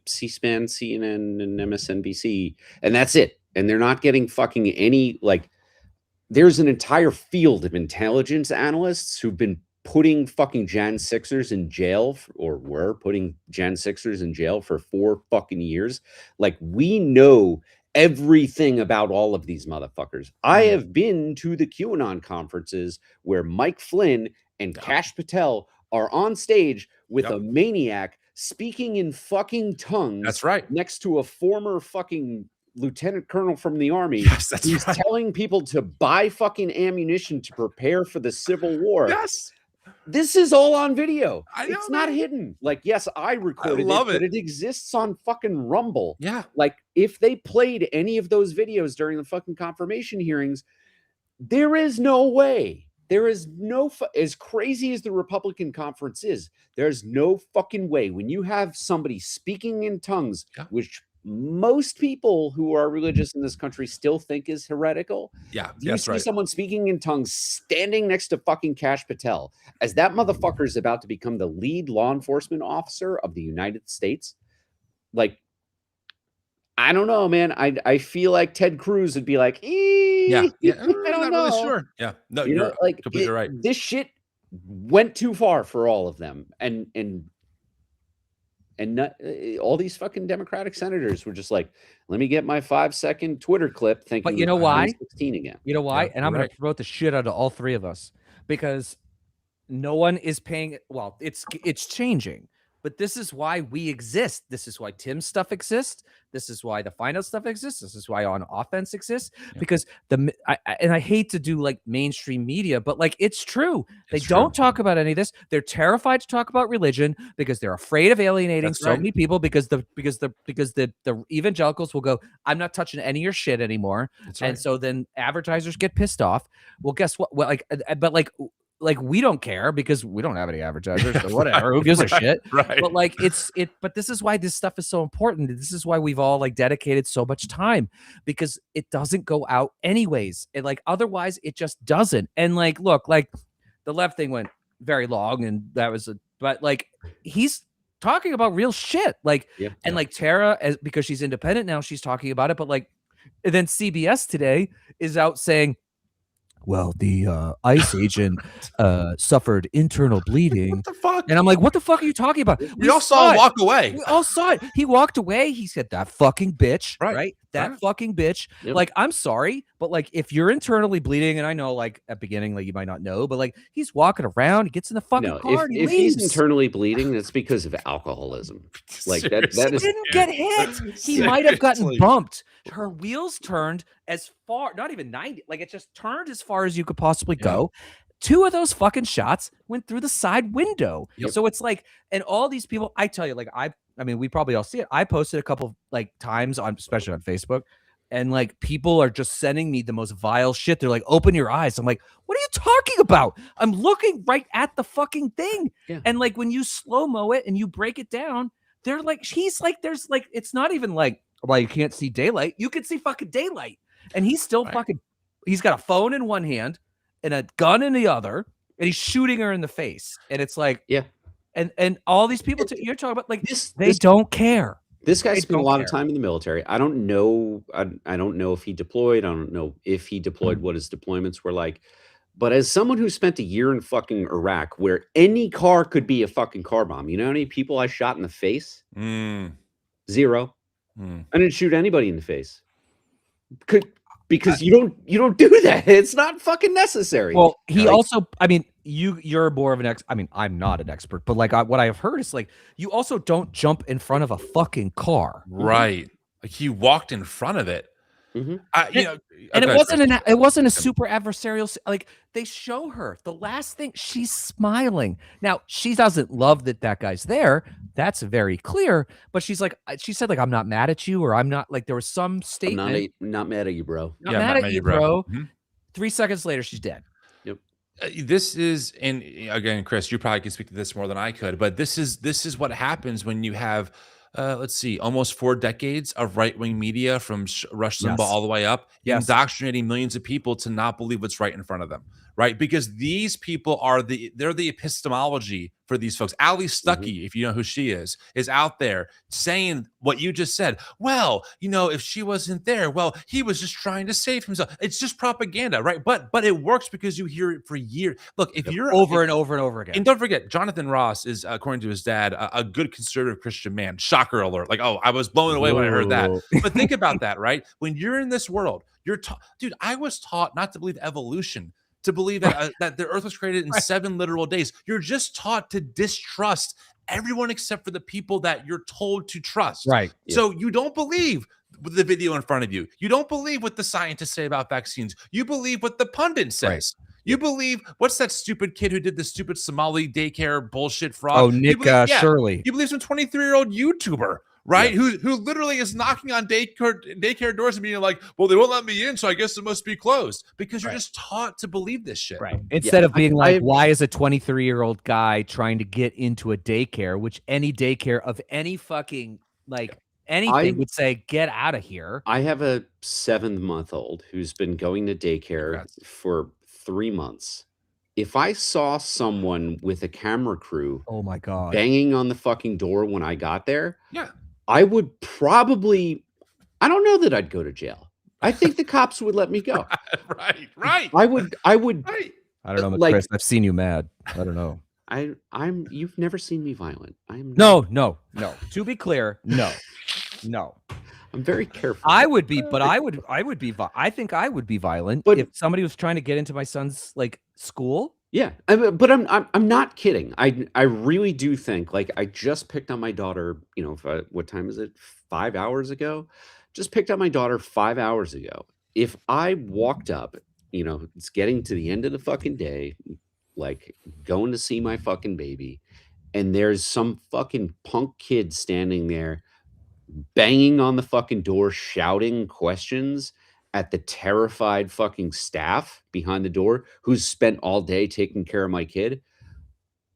C-SPAN, CNN, and MSNBC, and that's it. And they're not getting fucking any, like, there's an entire field of intelligence analysts who've been putting fucking Jan 6ers in jail, or were putting Jan 6ers in jail for 4 fucking years. Like, we know everything about all of these motherfuckers. I have been to the QAnon conferences where Mike Flynn and Kash Patel are on stage with a maniac speaking in fucking tongues. That's right. Next to a former fucking lieutenant colonel from the army. Yes, that's He's right. telling people to buy fucking ammunition to prepare for the Civil War. Yes. This is all on video. I know, It's not man. hidden. Like, yes, I recorded love but it. it exists on fucking Rumble. Yeah. Like, if they played any of those videos during the fucking confirmation hearings, there is no way. There is no, as crazy as the Republican conference is, there's no fucking way when you have somebody speaking in tongues, which most people who are religious in this country still think is heretical. Yeah, You that's see right. someone speaking in tongues standing next to fucking Kash Patel as that motherfucker is about to become the lead law enforcement officer of the United States. Like, I don't know, man. I feel like Ted Cruz would be like, Yeah. I I'm don't not know. really sure. Yeah. No, You know, you're like completely right. this shit went too far for all of them, and not, all these fucking Democratic senators were just like, let me get my 5-second Twitter clip, thinking But you know it's why? 2016 again. You know why? Yeah, And I'm you're going to right. promote the shit out of all three of us because no one is paying. Well, it's changing, but this is why we exist. This is why Tim's stuff exists. This is why the final stuff exists. This is why On Offense exists. Yeah. Because I hate to do like mainstream media, but like it's true. They It's don't true. talk about any of this. They're terrified to talk about religion because they're afraid of alienating That's so right. many people. Because the evangelicals will go, I'm not touching any of your shit anymore. That's And right. so then advertisers get pissed off. Well, guess what? Well, like we don't care because we don't have any advertisers, so whatever. Who gives a shit? Right. But like but this is why this stuff is so important. This is why we've all like dedicated so much time because it doesn't go out anyways. And like otherwise it just doesn't. And like look, like the left thing went very long and that was but like he's talking about real shit. Like and like Tara, because she's independent now, she's talking about it. But like and then CBS today is out saying, well, the ICE agent suffered internal bleeding. What the fuck? And I'm like, what the fuck are you talking about? We all saw him walk away. We all saw it. He walked away. He said, that fucking bitch. Right. That Right. fucking bitch. Yep. Like, I'm sorry, but like, if you're internally bleeding, and I know, like, at beginning, like, you might not know, but like, he's walking around, he gets in the fucking No, car, and he if leaves. he's internally bleeding, that's because of alcoholism. Like that He is didn't get hit. He might have gotten Seriously. bumped. Her wheels turned as far, not even 90, like it just turned as far as you could possibly go. Two of those fucking shots went through the side window. Yep. So it's like, and all these people, I tell you, like, I mean, we probably all see it. I posted a couple like times on, especially on Facebook, and like people are just sending me the most vile shit. They're like, open your eyes. I'm like, what are you talking about? I'm looking right at the fucking thing. Yeah. And like when you slow-mo it and you break it down, they're like, he's like, there's like, it's not even like, well, you can't see daylight. You can see fucking daylight. And he's still fucking, he's got a phone in one hand and a gun in the other, and he's shooting her in the face. And it's like, and all these people you're talking about, like, they don't care. This guy They spent a don't lot of care. time in the military. I don't know. I don't know if he deployed. I don't know if he deployed, what his deployments were like. But as someone who spent a year in fucking Iraq, where any car could be a fucking car bomb, you know how many people I shot in the face? Zero. I didn't shoot anybody in the face. Because you don't do that. It's not fucking necessary. Well, he Like, also, I mean, you're more of an I mean, I'm not an expert, but like what I have heard is like you also don't jump in front of a fucking car. Right. Like he walked in front of it. Mhm. You know, And okay, it wasn't a super adversarial. Like they show her the last thing, she's smiling. Now she doesn't love that guy's there. That's very clear. But she's like, she said like, I'm not mad at you, or I'm not like, there was some I'm statement. not mad at you, bro. Not Yeah, mad at you, bro. Mhm. 3 seconds later, she's dead. This is, and again, Chris, you probably can speak to this more than I could, but this is what happens when you have, let's see, almost 4 decades of right-wing media from Rush Limbaugh all the way up, indoctrinating millions of people to not believe what's right in front of them, right? Because these people they're the epistemology for these folks. Ali Stuckey, if you know who she is out there saying what you just said. Well, you know, if she wasn't there, well, he was just trying to save himself. It's just propaganda, right? But it works because you hear it for years. Look, if you're Over and over and over again. and don't forget, Jonathan Ross is, according to his dad, a good conservative Christian man. Shocker alert. Like, oh, I was blown away when I heard that. But think about that, right? When you're in this world, you're taught, dude, I was taught not to believe evolution, to believe that, that the earth was created in 7 literal days. You're just taught to distrust everyone except for the people that you're told to trust. Right. So you don't believe the video in front of you. You don't believe what the scientists say about vaccines. You believe what the pundit says. You believe, what's that stupid kid who did the stupid Somali daycare bullshit fraud? Oh, Nick Shirley. You believe some 23-year-old YouTuber, right? Who literally is knocking on daycare doors and being like, well, they won't let me in, so I guess it must be closed. Because you're just taught to believe this shit. Right. Instead of being like, why is a 23-year-old guy trying to get into a daycare, which any daycare of any fucking, like, anything would say, get out of here. I have a 7-month-old who's been going to daycare for 3 months. If I saw someone with a camera crew, oh my God, banging on the fucking door when I got there, yeah, I would probably I don't know that I'd go to jail. I think the cops would let me go. Right. I would. Right. I don't know, but like- Chris. I've seen you mad. I don't know. I'm. You've never seen me violent. I'm No. To be clear, no. I'm very careful. I would be, but I would be. I think I would be violent But- if somebody was trying to get into my son's like school. Yeah, but I'm not kidding. I really do think, like, I just picked on my daughter. You know, what time is it? 5 hours ago. Just picked up my daughter 5 hours ago. If I walked up, you know, it's getting to the end of the fucking day, like going to see my fucking baby, and there's some fucking punk kid standing there banging on the fucking door, shouting questions at the terrified fucking staff behind the door who's spent all day taking care of my kid,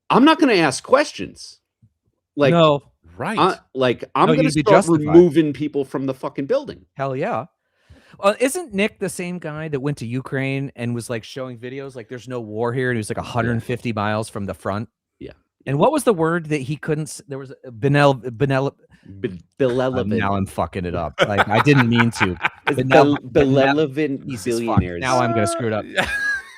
I'm not going to ask questions. Like, No, Right. I'm No, going to you'd be start justified. removing people from the fucking building. hell yeah. Isn't Nick the same guy that went to Ukraine and was like showing videos like there's no war here, and he was like 150 miles from the front? Yeah. And what was the word that he couldn't? There was now I'm fucking it up. Like I didn't mean to. Belelevant Jesus fuck, billionaires. now I'm gonna screw it up.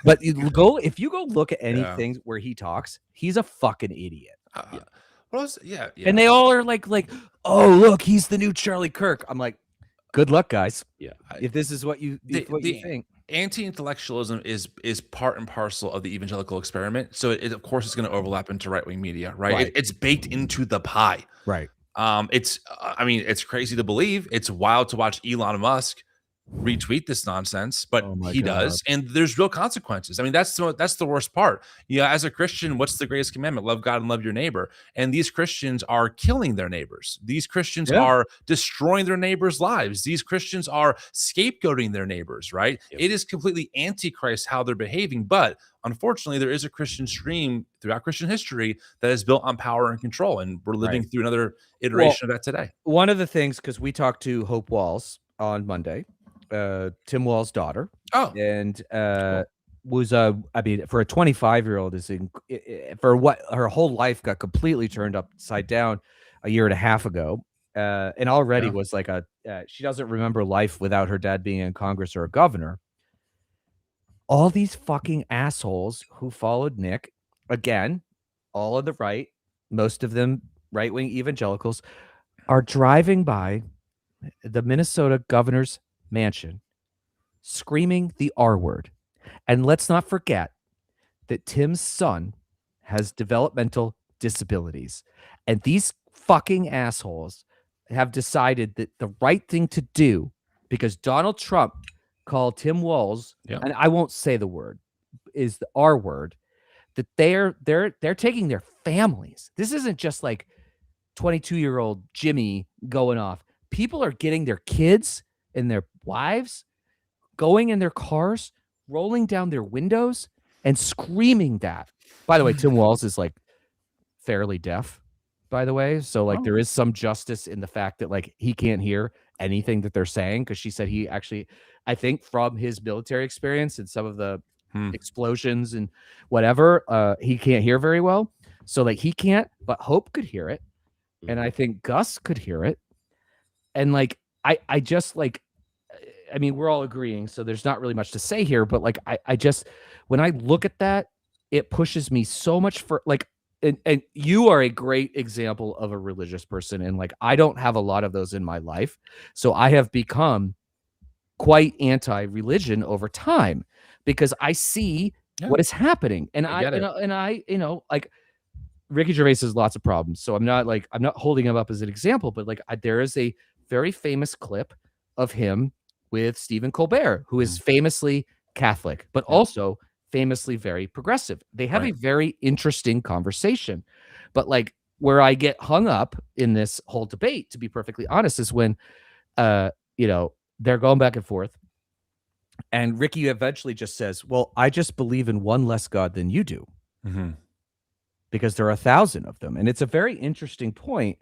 But if you go look at anything where he talks, he's a fucking idiot. What else? Yeah. And they all are like, oh look, he's the new Charlie Kirk. I'm like, good luck, guys. Yeah. If this is what you you think. Anti-intellectualism is part and parcel of the evangelical experiment. So it of course is going to overlap into right-wing media, right? Right. It's baked into the pie. Right. It's crazy to believe. It's wild to watch Elon Musk retweet this nonsense, but Oh my he God. does, and there's real consequences. I mean, that's the worst part. Yeah, as a Christian, what's the greatest commandment? Love God and love your neighbor. And these Christians are killing their neighbors. These Christians are destroying their neighbors' lives. These Christians are scapegoating their neighbors, right? Yep. It is completely antichrist how they're behaving, but unfortunately, there is a Christian stream throughout Christian history that is built on power and control, and we're living through another iteration of that today. One of the things, because we talked to Hope Walls on Monday, Tim Wall's daughter, and was for a 25-year-old for what her whole life got completely turned upside down a year and a half ago, and already was like she doesn't remember life without her dad being in Congress or a governor. All these fucking assholes who followed Nick, again, all of the right, most of them right-wing evangelicals, are driving by the Minnesota governor's mansion screaming the R word. And let's not forget that Tim's son has developmental disabilities. And these fucking assholes have decided that the right thing to do, because Donald Trump called Tim Walz, and I won't say the word, is the R word, that they're taking their families. This isn't just like 22-year-old Jimmy going off. People are getting their kids and their wives, going in their cars, rolling down their windows, and screaming that. By the way, Tim Walz is like fairly deaf, by the way. So like there is some justice in the fact that like he can't hear anything that they're saying, because she said he actually, I think from his military experience and some of the explosions and whatever, he can't hear very well. So like he can't, but Hope could hear it. And I think Gus could hear it. And like, I just like, I mean, we're all agreeing, so there's not really much to say here, but like, I just, when I look at that, it pushes me so much for like, and you are a great example of a religious person. And like, I don't have a lot of those in my life. So I have become quite anti-religion over time because I see what is happening. And I like Ricky Gervais has lots of problems. So I'm not holding him up as an example, but like there is a very famous clip of him with Stephen Colbert, who is famously Catholic, but also famously very progressive. They have a very interesting conversation. But like where I get hung up in this whole debate, to be perfectly honest, is when they're going back and forth. And Ricky eventually just says, well, I just believe in one less God than you do. Because there are 1,000 of them. And it's a very interesting point.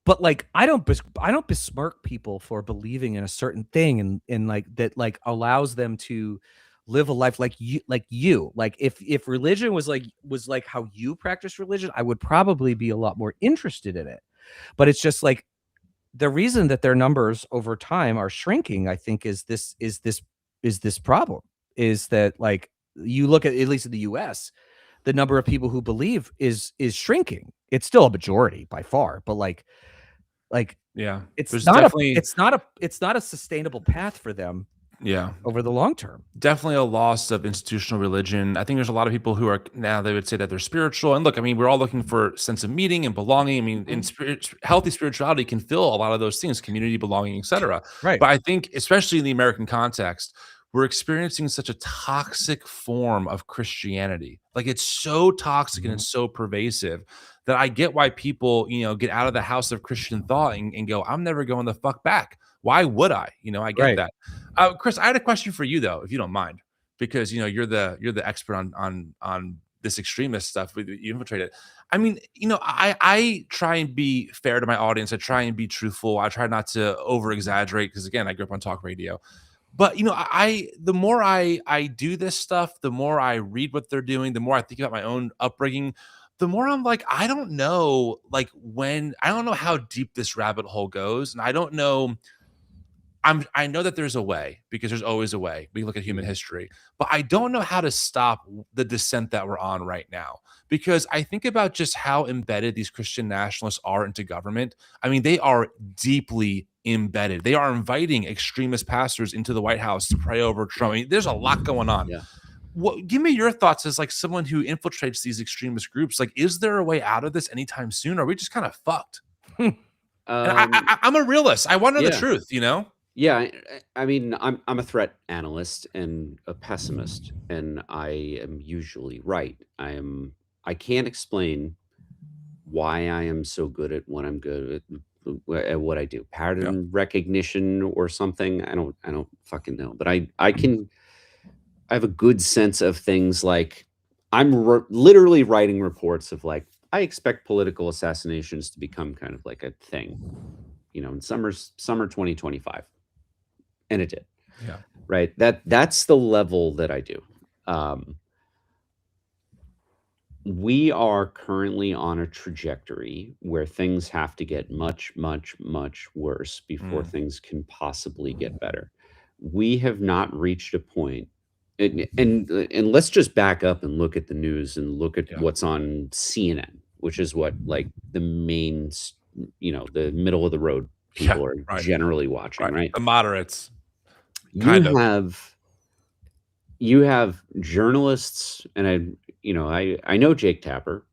But like, I don't besmirk people for believing in a certain thing and like that, like allows them to live a life like you. Like if religion was like how you practice religion, I would probably be a lot more interested in it. But it's just like, the reason that their numbers over time are shrinking, I think, is this problem, is that, like, you look at least in the US, the number of people who believe is shrinking. It's still a majority by far, but like Yeah. it's There's not definitely it's not a sustainable path for them yeah. over the long term. Definitely a loss of institutional religion. I think there's a lot of people who are now, they would say that they're spiritual. And look, I mean, we're all looking for sense of meaning and belonging. I mean, in healthy spirituality can fill a lot of those things, community, belonging, etc. Right. But I think, especially in the American context, we're experiencing such a toxic form of Christianity. Like, it's so toxic and it's so pervasive that I get why people, get out of the house of Christian thought and go, I'm never going the fuck back. Why would I? I get Right. that. Chris, I had a question for you though, if you don't mind, because you're the expert on this extremist stuff. You infiltrate it. I mean, I try and be fair to my audience. I try and be truthful. I try not to over exaggerate because, again, I grew up on talk radio. But the more I do this stuff, the more I read what they're doing, the more I think about my own upbringing, the more I'm like, I don't know, I don't know how deep this rabbit hole goes, and I don't know. I know that there's a way, because there's always a way. We look at human history, but I don't know how to stop the descent that we're on right now, because I think about just how embedded these Christian nationalists are into government. I mean, they are deeply embedded. They are inviting extremist pastors into the White House to pray over Trump. I mean, there's a lot going on. Yeah. Give me your thoughts as someone who infiltrates these extremist groups. Is there a way out of this anytime soon? Or are we just kind of fucked? And I'm a realist. I want to know the truth, Yeah, I mean, I'm a threat analyst and a pessimist, and I am usually right. I can't explain why I am so good at what I'm good at what I do. Pattern recognition or something. I don't fucking know. But I have a good sense of things. Like, I'm literally writing reports of I expect political assassinations to become kind of like a thing, in summer 2025. And it did. Yeah. Right. That's the level that I do. We are currently on a trajectory where things have to get much, much, much worse before things can possibly get better. We have not reached a point. And let's just back up and look at the news and look at what's on CNN, which is what the main, the middle of the road people are generally watching, right? The moderates. You have journalists, and I know Jake Tapper,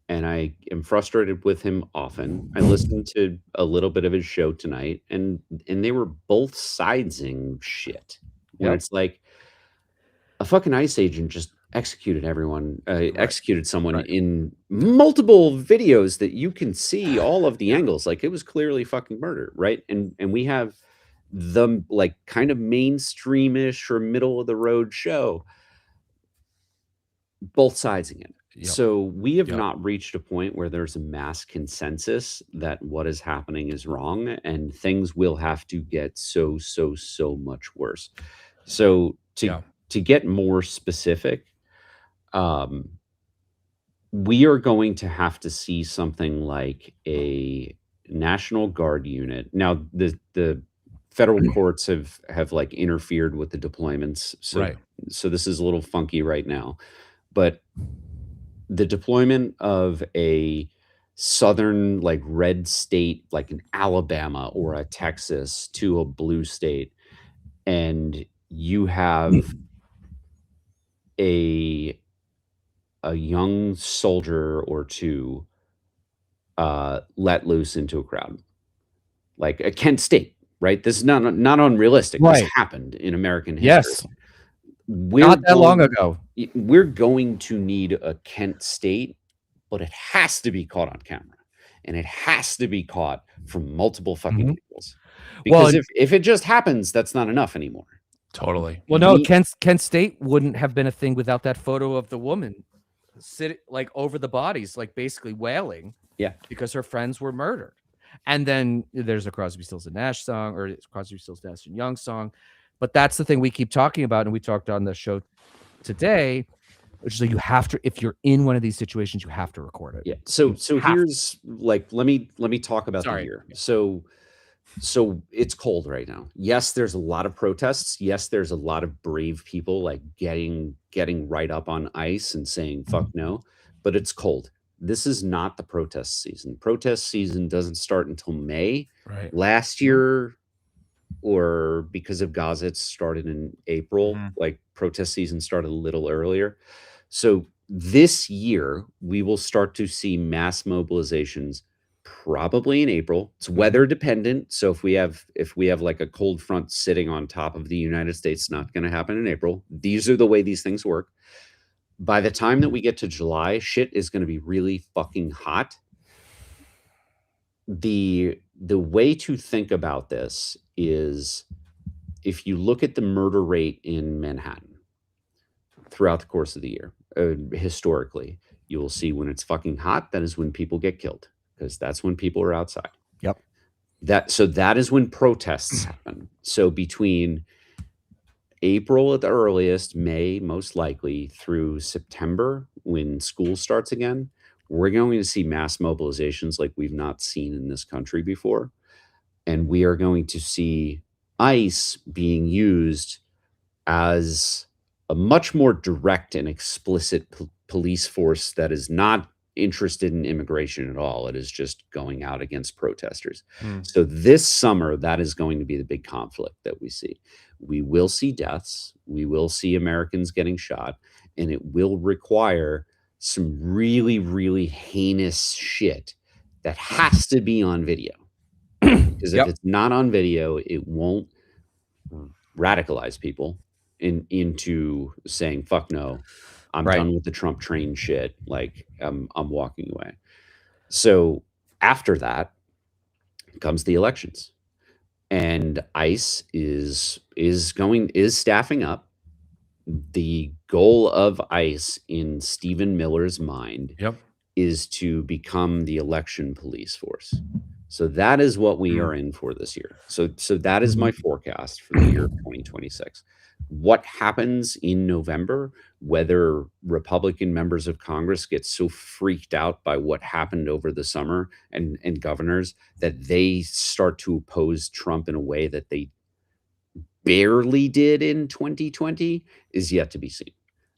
and I am frustrated with him often. I listened to a little bit of his show tonight, and they were both sidesing shit. Where it's like a fucking ICE agent just executed someone in multiple videos that you can see all of the angles. It was clearly fucking murder, right? And we have the kind of mainstreamish or middle of the road show, both sides in it. So we have not reached a point where there's a mass consensus that what is happening is wrong, and things will have to get so much worse. So to get more specific, we are going to have to see something like a National Guard unit. Now, the federal courts have interfered with the deployments. So this is a little funky right now, but the deployment of a southern red state, like an Alabama or a Texas, to a blue state, and you have a young soldier or two let loose into a crowd, like a Kent State. Right, this is not unrealistic. Right. This happened in American history. Yes, not that long ago. We're going to need a Kent State, but it has to be caught on camera, and it has to be caught from multiple fucking angles. Because if it just happens, that's not enough anymore. Totally. Well, no, Kent State wouldn't have been a thing without that photo of the woman sitting over the bodies, basically wailing. Yeah, because her friends were murdered. And then there's a Crosby, Stills and Nash song, or Crosby, Stills, Nash and Young song. But that's the thing we keep talking about, and we talked on the show today. which is like you have to, if you're in one of these situations, you have to record it. Yeah. So have- here's like let me talk about the Sorry. year. So it's cold right now. Yes, there's a lot of protests. Yes, there's a lot of brave people like getting right up on ice and saying fuck no, but it's cold. This is not the protest season. Protest season doesn't start until May. Right. Last year, or because of Gaza, it started in April. Mhm. Like protest season started a little earlier. So this year, we will start to see mass mobilizations probably in April. It's weather dependent. So if we have like a cold front sitting on top of the United States, it's not going to happen in April. These are the way these things work. By the time that we get to July, shit is going to be really fucking hot. The way to think about this is if you look at the murder rate in Manhattan throughout the course of the year, historically, you will see when it's fucking hot, that is when people get killed, because that's when people are outside. Yep. That is when protests happen. So between April at the earliest, May most likely, through September when school starts again, we're going to see mass mobilizations like we've not seen in this country before. And we are going to see ICE being used as a much more direct and explicit police force that is not interested in immigration at all. It is just going out against protesters. So this summer, that is going to be the big conflict that we see. We will see deaths. We will see Americans getting shot, and it will require some really, really heinous shit that has to be on video. Because if it's not on video, it won't radicalize people into saying, fuck no, I'm done with the Trump train shit. Like I'm walking away. So after that comes the elections, and ICE is staffing up. The goal of ICE in Stephen Miller's mind is to become the election police force. So that is what we are in for this year. So that is my forecast for the year 2026. What happens in November, whether Republican members of Congress get so freaked out by what happened over the summer and governors that they start to oppose Trump in a way that they barely did in 2020, is yet to be seen.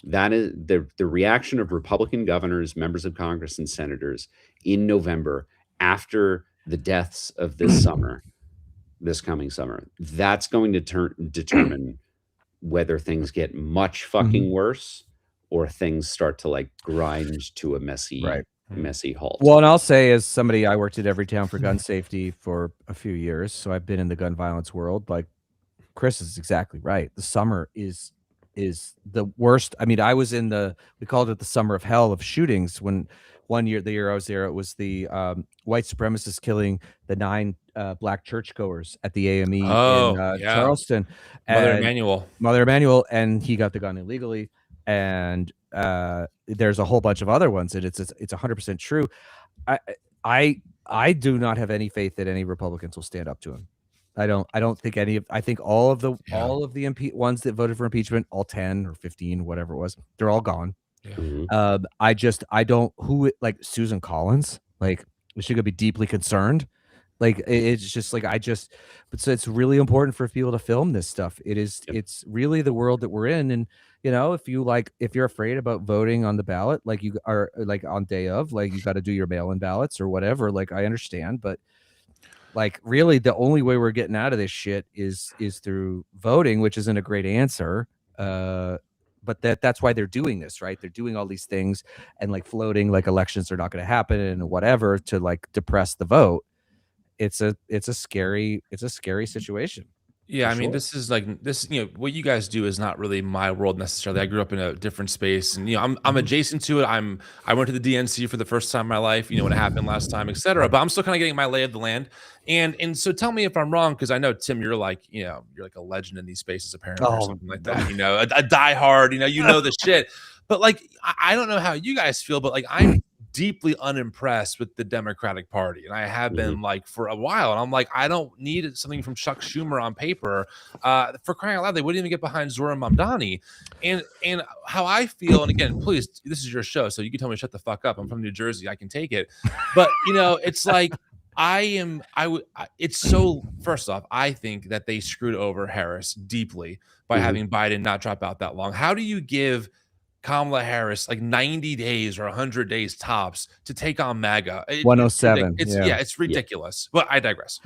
That is the reaction of Republican governors, members of Congress, and senators in November after the deaths of this summer, this coming summer. That's going to determine whether things get much fucking worse or things start to like grind to a messy halt. Well, and I'll say, as somebody, I worked at Everytown for gun safety for a few years, so I've been in the gun violence world. Like Chris is exactly right. The summer is the worst. I mean, I was in we called it the summer of hell of shootings when the year I was there, it was the white supremacists killing the 9 black churchgoers at the AME in Charleston. Mother Emanuel, and he got the gun illegally. And there's a whole bunch of other ones, and it's 100% true. I do not have any faith that any Republicans will stand up to him. I don't think any of. I think all of the ones that voted for impeachment, all 10 or 15, whatever it was, they're all gone. I don't like Susan Collins. Like, is she gonna be deeply concerned? Like, it's just like but so it's really important for people to film this stuff. It's really the world that we're in. And if you're afraid about voting on the ballot, like you are, like on day of, like you got to do your mail-in ballots or whatever. Like, I understand, but like really the only way we're getting out of this shit is through voting, which isn't a great answer. But that's why they're doing this, right? They're doing all these things and like floating like elections are not going to happen and whatever to like depress the vote. It's a scary situation. Yeah, I mean, this is like what you guys do is not really my world necessarily. I grew up in a different space, and I'm adjacent to it. I went to the DNC for the first time in my life, when it happened last time, etc. But I'm still kind of getting my lay of the land. And so tell me if I'm wrong, because I know, Tim, you're like a legend in these spaces apparently, or something like that. A diehard, you know the shit. But like, I don't know how you guys feel, but like I'm deeply unimpressed with the Democratic Party, and I have been like for a while. And I'm like, I don't need something from Chuck Schumer on paper. For crying out loud, they wouldn't even get behind Zohran Mamdani. And how I feel, and again, please, this is your show, so you can tell me to shut the fuck up. I'm from New Jersey, I can take it. But you know, it's like it's so. First off, I think that they screwed over Harris deeply by having Biden not drop out that long. How do you give Kamala Harris like 90 days or 100 days tops to take on MAGA? 107. It's ridiculous. But I digress.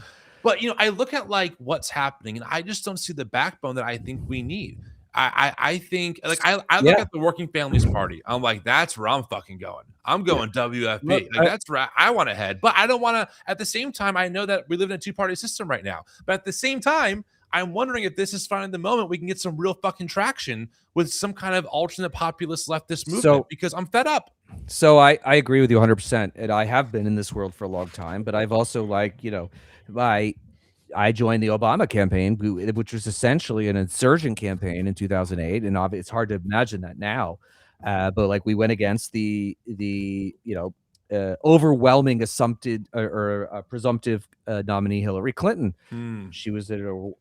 But you know, I look at like what's happening, and I just don't see the backbone that I think we need. I think like I look at the Working Families Party. I'm like, that's where I'm fucking going. I'm going WFP. Like, that's where I want to head. But I don't want to. At the same time, I know that we live in a two-party system right now. But at the same time, I'm wondering if this is finally the moment we can get some real fucking traction with some kind of alternate populist leftist movement, because I'm fed up. So I agree with you 100%. And I have been in this world for a long time, but I've also like, you know, I joined the Obama campaign, which was essentially an insurgent campaign in 2008. And it's hard to imagine that now. But like we went against the overwhelming assumptive or presumptive nominee Hillary Clinton. She was a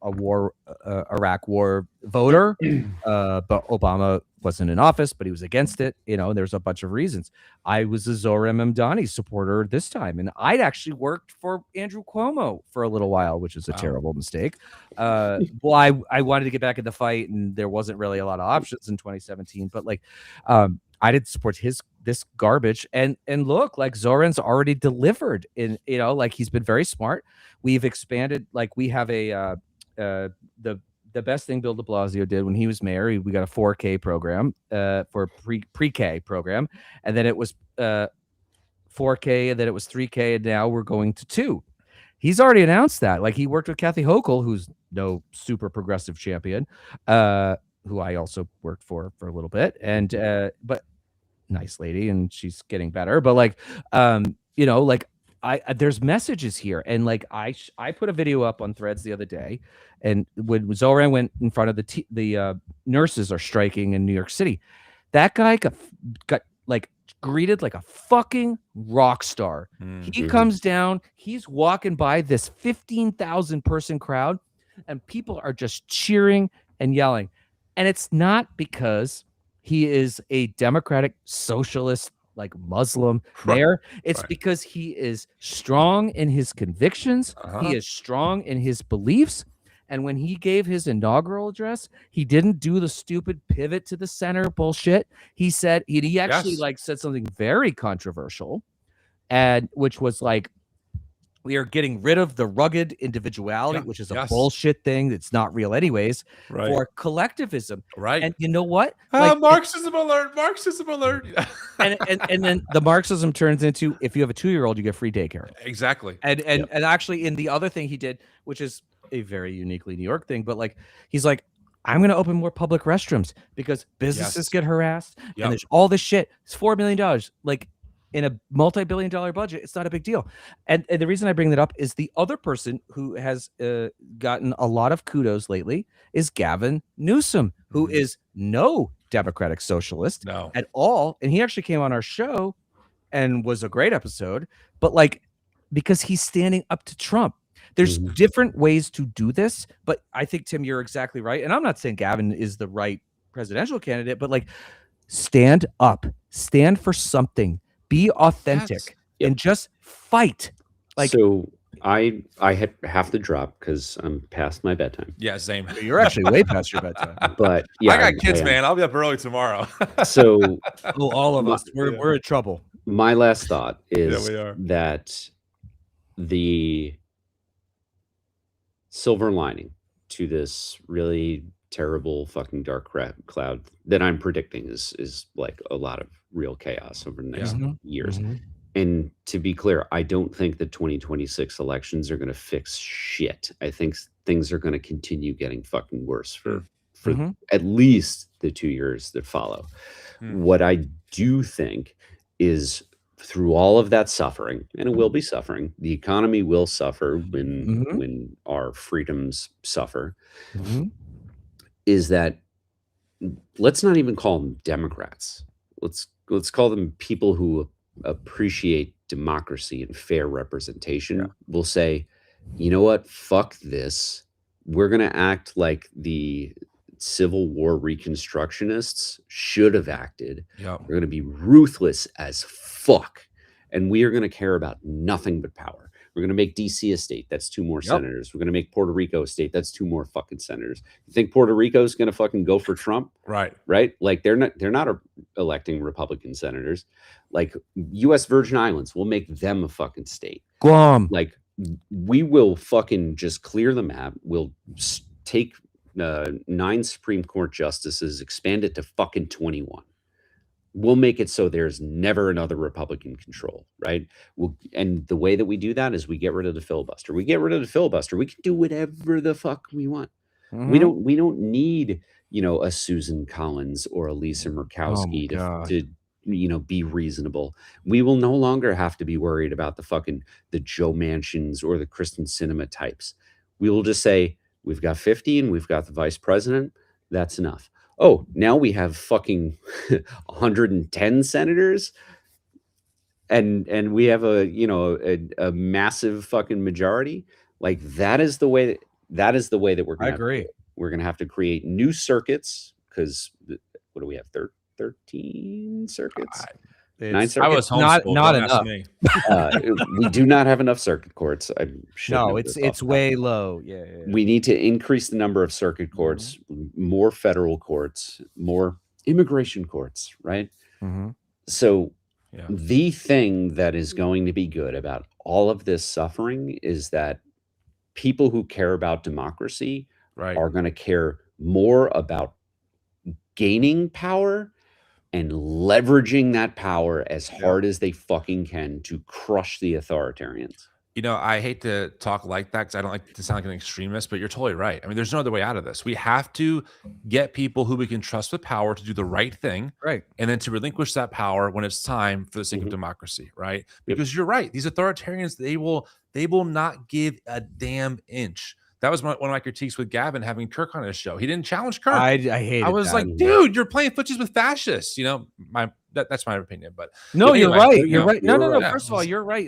Iraq war voter, but Obama wasn't in office, but he was against it. You know, there's a bunch of reasons. I was a Zohran Mamdani supporter this time, and I'd actually worked for Andrew Cuomo for a little while, which is a terrible mistake. Well, I wanted to get back in the fight, and there wasn't really a lot of options in 2017. But like, I didn't support this garbage, and look, like Zoran's already delivered. In like he's been very smart. We've expanded. Like we have the best thing Bill de Blasio did when he was mayor, we got a 4K program for pre-K program, and then it was 4K, and then it was 3K, and now we're going to 2. He's already announced that. Like he worked with Kathy Hochul, who's no super progressive champion, who I also worked for a little bit, and but nice lady, and she's getting better. But like, like there's messages here, and like I put a video up on Threads the other day, and when Zoran went in front of the nurses are striking in New York City, that guy got like greeted like a fucking rock star. He comes down, he's walking by this 15,000 person crowd, and people are just cheering and yelling, and it's not because he is a democratic socialist like Muslim mayor. It's because he is strong in his convictions. He is strong in his beliefs. And when he gave his inaugural address, he didn't do the stupid pivot to the center bullshit. He said he actually like said something very controversial, and which was like, we are getting rid of the rugged individuality, which is a bullshit thing that's not real anyways, for collectivism. And you know what? Like, Marxism alert, Marxism alert. and then the Marxism turns into, if you have a 2-year-old, you get free daycare. Exactly. And actually in the other thing he did, which is a very uniquely New York thing, but like he's like, I'm going to open more public restrooms because businesses get harassed and there's all this shit. It's $4 million. Like, in a multi-billion-dollar budget, it's not a big deal. And the reason I bring that up is the other person who has gotten a lot of kudos lately is Gavin Newsom, who is no democratic socialist at all. And he actually came on our show and was a great episode. But like, because he's standing up to Trump. There's different ways to do this. But I think, Tim, you're exactly right. And I'm not saying Gavin is the right presidential candidate, but like, stand up. Stand for something. Be authentic and just fight. Like, so I have to drop because I'm past my bedtime. Yeah, same. You're actually way past your bedtime. But yeah, I got kids, man. I'll be up early tomorrow. So all of us, we're in trouble. My last thought is we are. that the silver lining to this really terrible fucking dark cloud that I'm predicting is like a lot of real chaos over the next years. And to be clear, I don't think the 2026 elections are going to fix shit. I think things are going to continue getting fucking worse for at least the 2 years that follow. What I do think is, through all of that suffering, and it will be suffering, the economy will suffer when our freedoms suffer, is that, let's not even call them Democrats. Let's call them people who appreciate democracy and fair representation will say, you know what, fuck this. We're going to act like the Civil War Reconstructionists should have acted. Yep. We're going to be ruthless as fuck. And we are going to care about nothing but power. We're going to make DC a state. That's 2 more senators. We're going to make Puerto Rico a state. That's 2 more fucking senators. You think Puerto Rico is going to fucking go for Trump? Right. Right. Like they're not electing Republican senators. Like U.S. Virgin Islands, we'll make them a fucking state. Guam. Like we will fucking just clear the map. We'll take 9 Supreme Court justices, expand it to fucking 21. We'll make it so there's never another Republican control, right? And the way that we do that is we get rid of the filibuster. We get rid of the filibuster. We can do whatever the fuck we want. We don't need, a Susan Collins or a Lisa Murkowski to be reasonable. We will no longer have to be worried about the Joe Manchins or the Kristen Sinema types. We will just say, we've got 50 and we've got the vice president. That's enough. Oh, now we have fucking 110 senators and we have a massive fucking majority. Like that is the way that we're going to agree. We're going to have to create new circuits because what do we have? 13 circuits? 9 circuits? I was not homeschooled. Don't ask enough. me. We do not have enough circuit courts. No, it's way low. Yeah. We need to increase the number of circuit courts, more federal courts, more immigration courts, right? So the thing that is going to be good about all of this suffering is that people who care about democracy are going to care more about gaining power and leveraging that power as hard as they fucking can to crush the authoritarians. I hate to talk like that because I don't like to sound like an extremist, but you're totally right. I mean, there's no other way out of this. We have to get people who we can trust with power to do the right thing, right, and then to relinquish that power when it's time for the sake of democracy, right? Because you're right. These authoritarians, they will not give a damn inch. That was one of my critiques with Gavin having Kirk on his show. He didn't challenge Kirk. I hated I was that. like, dude, you're playing footsies with fascists. That's my opinion. But no, anyway, you're right. You're right. No. right. First of all, you're right.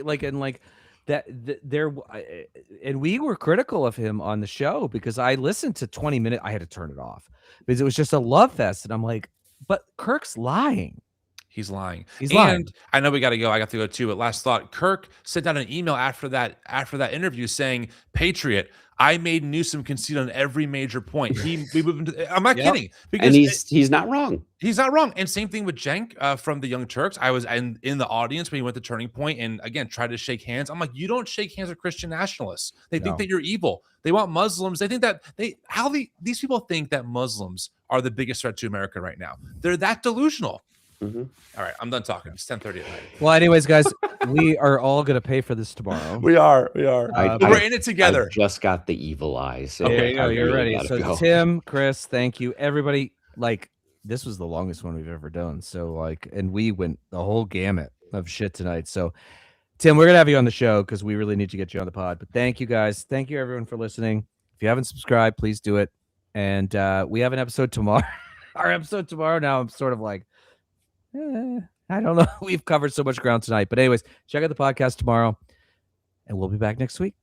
And we were critical of him on the show because I listened to 20 minutes. I had to turn it off because it was just a love fest. And I'm like, but Kirk's lying. He's lying. He's lying. I know we got to go. I got to go too. But last thought, Kirk sent out an email after that interview saying, "Patriot, I made Newsom concede on every major point." We moved into. I'm not kidding. Because and he's not wrong. He's not wrong. And same thing with Cenk from the Young Turks. I was in the audience when he went to Turning Point and again tried to shake hands. I'm like, you don't shake hands with Christian nationalists. They think that you're evil. They want Muslims. They think that these people think that Muslims are the biggest threat to America right now. They're that delusional. All right, I'm done talking. It's 10:30 at night. Well, anyways, guys, we are all going to pay for this tomorrow. We are. We're in it together. I just got the evil eye. So you're ready. So go. Tim, Chris, thank you. Everybody, this was the longest one we've ever done. So and we went the whole gamut of shit tonight. So Tim, we're going to have you on the show because we really need to get you on the pod. But thank you guys. Thank you everyone for listening. If you haven't subscribed, please do it. And we have an episode tomorrow. Our episode tomorrow. Now I'm sort of like, I don't know. We've covered so much ground tonight. But anyways, check out the podcast tomorrow. And we'll be back next week.